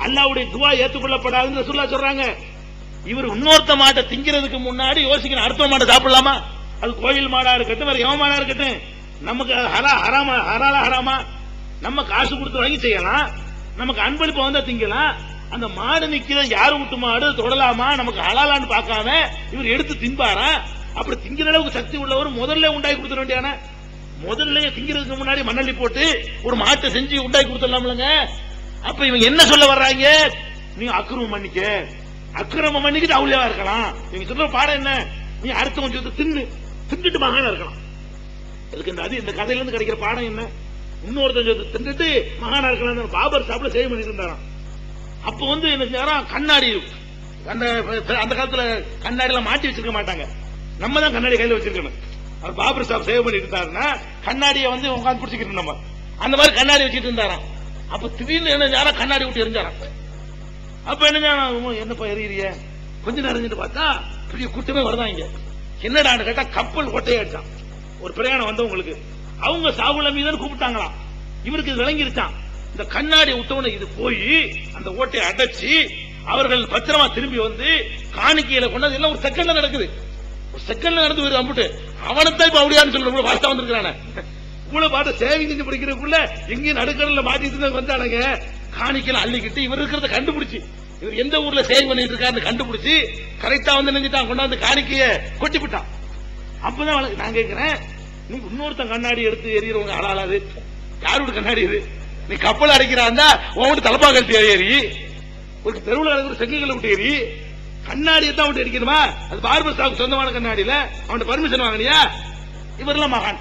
அல்லாவுடைய துவா ஏற்றுக்கொள்ளப்படாதுன்னு ரசூலுல்லாஹ் சொல்றாங்க. இவர் இன்னொருத்த மாட்டை திங்கிறதுக்கு முன்னாடி யோசிக்கணும், அடுத்த மாட்டை சாப்பிடலாமா? அது கோயில் மாடா இருக்கட்டும், வேற எவன் மாடா இருக்கட்டும், நமக்கு ஹராமா நம்ம காசு கொடுத்து வாங்கி செய்யலாம், நமக்கு அன்பளிப்பு வந்தா திங்கலாம். அந்த மாடு நிக்கிற யாரு விட்டு மாடு தொடலாமா, நமக்கு ஹலாலான்னு பார்க்காம இவர் எடுத்து தின்பாரா? அப்படி திங்கிற அளவுக்கு சக்தி உள்ளவர் முதல்ல உண்டாக்கி கொடுத்துட வேண்டியான. முதல்ல திங்கிறதுக்கு முன்னாடி மண்ணள்ளி போட்டு ஒரு மாட்டை செஞ்சு உண்டாக்கி கொடுத்துடலாம்லங்க. அப்ப இவங்க என்ன சொல்ல வர்றாங்க? நீ அக்கிரமம் பண்ணிக்க, அக்கிரமம் பண்ணிக்கிட்டு அவுளியாவா இருக்கலாம். இவங்க சொல்ற பாடம் என்ன? நீ அடுத்த கொஞ்சம் தின்னுட்டு மகானா இருக்கலாம். அதுக்கு இந்த கதையில இருந்து கிடைக்கிற பாடம் என்ன? இன்னொருத்தன் தின்னுட்டு மகானா இருக்கலாம். பாபர் சாப்பிட சேவ் பண்ணிட்டு இருந்தாராம். அப்ப என்ன செஞ்சாராம், கண்ணாடி, அந்த காலத்துல கண்ணாடி எல்லாம் மாட்டி வச்சிருக்க மாட்டாங்க, நம்ம தான் கண்ணாடி கையில வச்சிருக்கணும். அவர் பாபர் சாப் சேவ் பண்ணிட்டு இருந்தாருன்னா கண்ணாடியை உட்காந்து பிடிச்சிக்கிட்டு நம்ம அந்த மாதிரி கண்ணாடி வச்சுட்டு இருந்தாராம். அப்ப திடீர்னு என்ன செஞ்சாராம், கண்ணாடி விட்டு எரிஞ்சாராம். அப்ப என்னப்பா எறிய கொஞ்ச நேரம் இருந்துட்டு பார்த்தா பெரிய கூட்டமே வருதாங்க. என்னடான்னு கேட்டா கப்பல் ஒட்டையாச்சான். ஒரு பிரயாணம் வந்தவங்களுக்கு அவங்க சாவுல மீது கூப்பிட்டாங்களாம். இவருக்கு இது விளங்கிருச்சான். இந்த கண்ணாடி விட்டவன இது போய் அந்த ஓட்டையை அடைச்சி அவர்கள் பத்திரமா திரும்பி காணிக்கையில கொண்டது எல்லாம் ஒரு செகண்ட்ல நடக்குது. ஒரு செகண்ட்ல நடந்து வருது. அம்பிட்டு அவனைத்தான் இப்ப அப்படியான்னு சொல்ற வாஸ்தா வந்திருக்கான கூட பார்த்து சேவிங் செஞ்சு பிடிக்கிறதுக்குள்ள எங்கேயும் நடுக்கடல மாட்டிட்டு வந்தானுங்க. காணிக்கையில அள்ளிக்கிட்டு இவர் இருக்கிறத கண்டுபிடிச்சு, இவர் எந்த ஊர்ல சேவ் பண்ணிட்டு இருக்காருன்னு கண்டுபிடிச்சு கரெக்டா நினைஞ்சிட்டான், கொண்டாந்து காணிக்கைய கொட்டி விட்டான். அப்பதான் நான் கேட்கிறேன், நீ இன்னொருத்தன் கண்ணாடி எடுத்து எறிகிறவங்க ஆளாது யாரோட கண்ணாடி இது? நீ கப்பல் அடைக்கிறாந்தா உன் தலப்பா கழட்டி ஏறி ஒரு தெருவில் அடைக்கிற செங்கல்களை விட்டு ஏறி கண்ணாடியை தான் விட்டு அடிக்கணுமா? அது பார்பர் ஷாப் சொந்தமான கண்ணாடியில அவன் பர்மிஷன் வாங்கினியா? இவரெல்லாம் மகான்,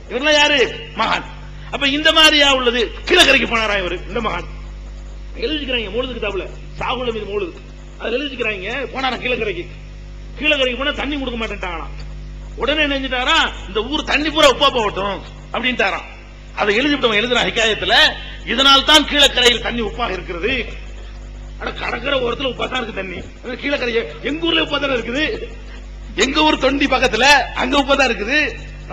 இவரெல்லாம் யாரு? மகான். அப்ப இந்த மாதிரியா உள்ளது. கீழக்கரைக்கு போனாரா இவர்? இந்த மகான் எழுதிக்கிறாங்க மூலது கிதாபுல, சாகுல மீது மூலது அதுல எழுதிக்கிறாங்க. போனாரா கீழக்கரைக்கு. கீழக்கரைக்கு போனா தண்ணி கொடுக்க மாட்டேன்ட்டாங்களாம். உடனே நினைஞ்சிட்டாரா, இந்த ஊர் தண்ணி பூரா உப்பா போகட்டும் அப்படின்ட்டாராம். அதை எழுதிவிட்டவன் எழுதுறான் ஹிகாயத்துல, இதனால் தான் கீழக்கரையில் தண்ணி உப்பாக இருக்கிறது. கடற்கரை ஓரத்தில் உப்பா தான் இருக்கு தண்ணி. கீழக்கரை எங்க ஊர்ல உப்பா தான் இருக்குது. எங்க ஊர் தொண்டி பக்கத்துல அங்க உப்பா தான் இருக்குது.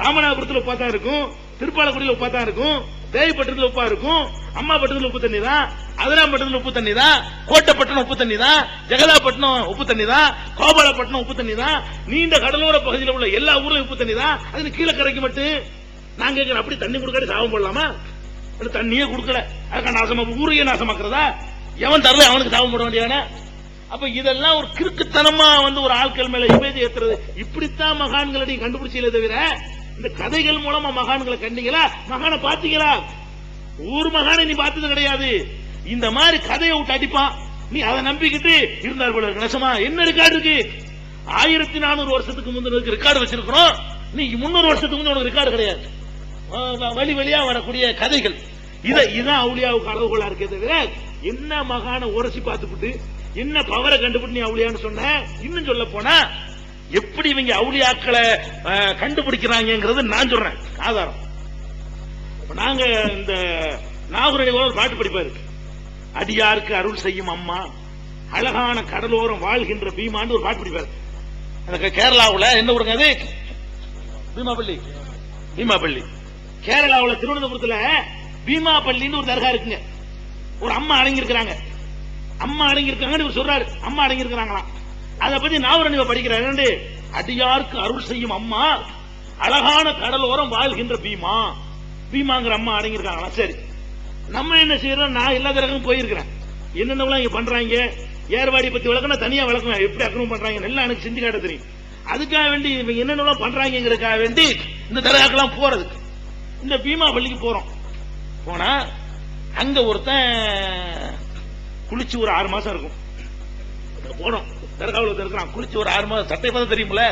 ராமநாதபுரத்தில் உப்பா தான் இருக்கும். திருப்பாலக்குடியில் உப்பா தான் இருக்கும். தேவிப்பட்டத்தில் உப்பா இருக்கும். அம்மாபட்டத்தில் உப்பு தண்ணி தான். அதிராம்பட்டத்தில் உப்பு தண்ணி தான். கோட்டைப்பட்டினம் உப்பு தண்ணி தான். ஜெகதாப்பட்டினம் உப்பு தண்ணி தான். கோபாலப்பட்டினம் உப்பு தண்ணி தான். நீண்ட கடலோர பகுதியில் உள்ள எல்லா ஊர்லயும் உப்பு தண்ணி தான். அது கீழக்கரைக்கு மட்டும் நாங்க கேட்கிறோம். அப்படி தண்ணி கொடுக்காட்டி சாபம் போடலாமா? தண்ணியே கொடுக்கல, அதுக்கான நாசமா ஊரையே நாசமாக்குறதா? எவன் தரல அவனுக்கு சாபம் போட வேண்டியவன? அப்ப இதெல்லாம் ஒரு கிறுக்குத்தனமா ஒரு ஆட்கள் மேல இமேஜ் ஏத்துறது. இப்படித்தான் மகான்களை நீங்க கண்டுபிடிச்சீங்களே தவிர இந்த கதைகள் மூலமா மகான்களை கண்டீங்களா? மகானை பாத்தீங்களா? ஒரு மகானை நீ பார்த்தது கிடையாது. இந்த மாதிரி கதையை விட்டு அடிப்பான், நீ அதை நம்பிக்கிட்டு இருந்தார் போல இருக்கு. நெசமா என்ன ரெக்கார்டு இருக்கு? 1400 வருஷத்துக்கு முந்தின ரெக்கார்டு வச்சிருக்கிறோம். நீ 300 வருஷத்துக்கு முந்தைய உனக்கு ரெக்கார்டு கிடையாது. வழி வழியா வரக்கூடிய கதைகள் இதான் அவுளியாவுக்கு அளவுகோலா இருக்கே தவிர என்ன மகான உரசி பார்த்துட்டு என்ன பவரை கண்டுபிட்டு நீ அவுளியான்னு சொன்ன. இன்னும் சொல்ல போனா எப்படி இவங்க அவுளியாக்களை கண்டுபிடிக்கிறாங்கிறது நான் சொல்றேன் ஆதாரம். நாங்க இந்த நாகூர் ஒரு பாட்டு படிப்பாரு, அடியாருக்கு அருள் செய்யும் அம்மா அழகான கடலோரம் வாழ்கின்ற பீமான்னு ஒரு பாட்டு படிப்பாரு. அந்த கேரளாவுல என்ன ஊருங்க அது? பீமாபள்ளி. பீமாபள்ளி கேரளாவுல திருவனந்தபுரத்துல பீமாபள்ளின்னு ஒரு தர்கா இருக்குங்க. ஒரு அம்மா அடங்கி இருக்கிறாங்க. அம்மா அடங்கி இருக்காங்கன்னு சொல்றாரு. அம்மா அடங்கி இருக்கிறாங்களாம். அதை பத்தி நாவரணிவ படிக்கிறாரு. அடியாருக்கு அருள் செய்யும் அம்மா அழகான கடலோரம் வாழ்கின்ற பீமா. பீமாங்கிற அம்மா அடங்கி இருக்காங்களா? சரி, நம்ம என்ன செய்யறோம்? நான் எல்லா தரக்கும் போயிருக்கிறேன். என்னென்ன இங்க பண்றாங்க, ஏர்வாடி பத்தி விளக்கணும், தனியா விளக்கணும், எப்படி அக்கிரமம் பண்றாங்க எல்லாம் எனக்கு செஞ்சு காட்ட தெரியும். அதுக்காக வேண்டி இவங்க என்னென்ன பண்றாங்கிறதுக்காக வேண்டி இந்த தர்காக்கெல்லாம் போறது. இந்த பீமா பள்ளிக்கு போறோம். போனா அங்க ஒருத்தன் குளிச்சு ஒரு 6 மாசம் இருக்கும். போனோம் தர்காவில் இருக்கிறான். குளிச்சு ஒரு 6 மாசம் சட்டை பார்த்தா தெரியுமில்ல,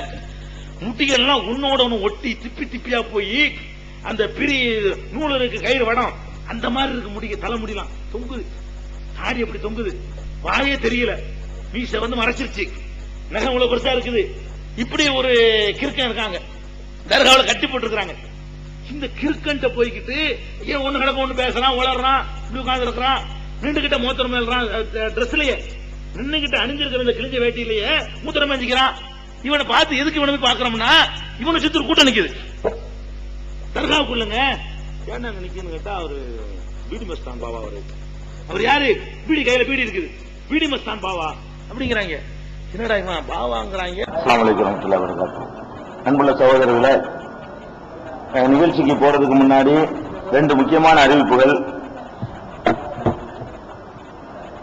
முட்டிகள் எல்லாம் உன்னோட ஒண்ணு ஒட்டி திப்பி திப்பியா போய் அந்த பிரி நூல் இருக்கு கயிறு வடம் அந்த மாதிரி இருக்கு. முடிக்க தலை முடியலாம் தொங்குது, தாடி அப்படி தொங்குது, வாயே தெரியல, மீசை மறைச்சிருச்சு, நகம் இவ்வளவு பெருசா இருக்குது. இப்படி ஒரு கிறுக்கன் இருக்காங்க. தர்காவில் கட்டி போட்டு இருக்காங்க. இந்த கிறுக்கன்ட்ட போய்கிட்டு ஏன் ஒண்ணு கிடக்க ஒண்ணு பேசுறான், உளறான், இப்படி உட்கார்ந்து இருக்கிறான், நின்றுகிட்ட மூத்திரம் மேல்றான், டிரெஸ்லயே நின்னுகிட்ட அணிஞ்சிருக்கிற இந்த கிழிஞ்ச வேட்டியிலேயே மூத்திரம் மேஞ்சிக்கிறான். இவனை பார்த்து எதுக்கு இவனை போய் பாக்குறோம்னா இவனை சுத்தி கூட்டம் நிக்குது தர்காவுக்குள்ளங்க. ஏன்னா நிக்குன்னு கேட்டா அவரு பீடி மஸ்தான் பாவா. அவர் யாரு? பீடி கையில பீடி இருக்குது, பீடி மஸ்தான் பாவா அப்படிங்கிறாங்க. என்னடா இவன் பாவாங்கிறாங்க. அஸ்ஸலாமு அலைக்கும் வரஹ்மத்துல்லாஹி வபரகாத்துஹு. அன்புள்ள சகோதரர்களே, நிகழ்ச்சிக்கு போறதுக்கு முன்னாடி 2 முக்கியமான அறிவிப்புகள்.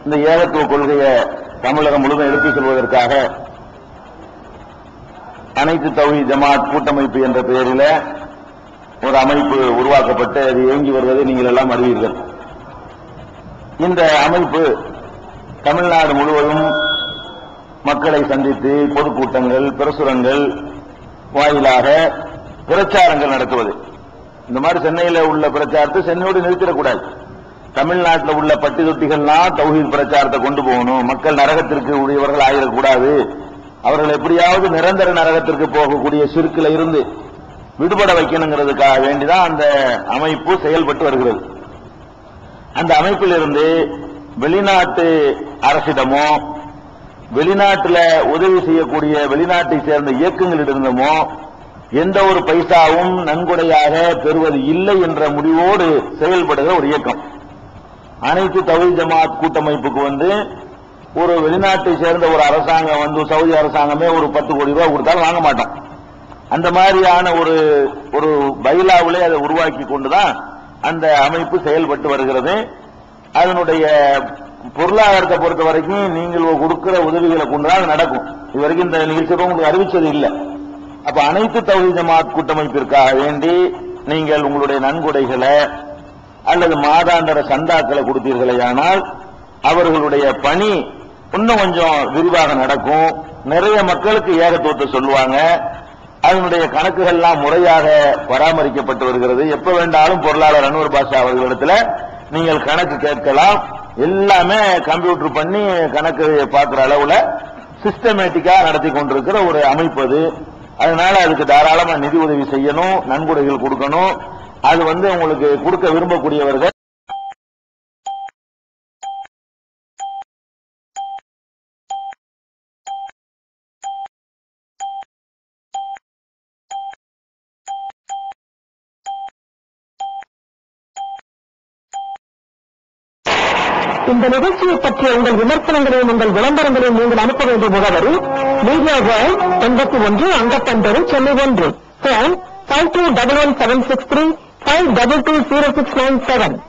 இந்த ஏகத்துவ கொள்கையை தமிழகம் முழுவதும் எடுத்துச் செல்வதற்காக அனைத்து தௌஹீத் ஜமாத் கூட்டமைப்பு என்ற பெயரில் ஒரு அமைப்பு உருவாக்கப்பட்டு அது இயங்கி வருவதை நீங்கள் எல்லாம் அறிவீர்கள். இந்த அமைப்பு தமிழ்நாடு முழுவதும் மக்களை சந்தித்து பொதுக்கூட்டங்கள், பிரசுரங்கள் வாயிலாக பிரச்சாரங்கள் நடத்துவது. இந்த மாதிரி சென்னையில் உள்ள பிரச்சாரத்தை சென்னையோடு நிறுத்திடக்கூடாது. தமிழ்நாட்டில் உள்ள பட்டி தொட்டிகள்லாம் தௌஹீத் பிரச்சாரத்தை கொண்டு போகணும். மக்கள் நரகத்திற்கு உரியவர்கள் ஆகிடக்கூடாது. அவர்கள் எப்படியாவது நிரந்தர நரகத்திற்கு போகக்கூடிய சிறுக்கில இருந்து விடுபட வைக்கணுங்கிறதுக்காக வேண்டிதான் அந்த அமைப்பு செயல்பட்டு வருகிறது. அந்த அமைப்பில் இருந்து வெளிநாட்டு அரசிடமோ வெளிநாட்டில் உதவி செய்யக்கூடிய வெளிநாட்டை சேர்ந்த இயக்கங்களிடமோ எந்த ஒரு பைசாவும் நன்கொடையாக பெறுவது இல்லை என்ற முடிவோடு செயல்படுகிற ஒரு இயக்கம். அனைத்து தௌஹீத் ஜமாத் கூட்டமைப்புக்கு ஒரு வெளிநாட்டை சேர்ந்த ஒரு அரசாங்கம் சவுதி அரசாங்கமே ஒரு 10 கோடி ரூபாய் கொடுத்தாலும் வாங்க மாட்டோம். அந்த மாதிரியான ஒரு பைலாவிலே அதை உருவாக்கி கொண்டுதான் அந்த அமைப்பு செயல்பட்டு வருகிறது. அதனுடைய பொருளாதாரத்தை பொறுத்த வரைக்கும் நீங்கள் கொடுக்கிற உதவிகளை கொண்டுதான் நடக்கும். இதுவரைக்கும் இந்த நிகழ்ச்சியை உங்களுக்கு அறிவிச்சது இல்லை. அப்ப அனைத்து தௌஹீத் ஜமாத் கூட்டமைப்பிற்காக வேண்டி நீங்கள் உங்களுடைய நன்கொடைகளை அல்லது மாதாந்திர சந்தாக்களை கொடுத்தீர்களேயானால் அவர்களுடைய பணி இன்னும் கொஞ்சம் விரிவாக நடக்கும். நிறைய மக்களுக்கு ஏகத்துவத்தை சொல்லுவாங்க. அதனுடைய கணக்குகள்லாம் முறையாக பராமரிக்கப்பட்டு வருகிறது. எப்ப வேண்டாலும் பொருளாளர் அன்வர் பாஷா அவர்களிடத்துல நீங்கள் கணக்கு கேட்கலாம். எல்லாமே கம்ப்யூட்டர் பண்ணி கணக்கு பார்க்கிற அளவுல சிஸ்டமேட்டிக்கா நடத்தி கொண்டிருக்கிற ஒரு அமைப்பு அது. அதனால அதுக்கு தாராளமா நிதி உதவி செய்யணும், நன்கொடைகள் கொடுக்கணும். அது உங்களுக்கு கொடுக்க விரும்பக்கூடியவர்கள் இந்த நிகழ்ச்சியை பற்றிய உங்கள் விமர்சனங்களையும் உங்கள் விளம்பரங்களையும் நீங்கள் அனுப்ப வேண்டிய முகவரி மீடியா வேர்ல்ட் 81 அங்கப்பந்தரு சென்னை 1 ஃபோன் 52117635220697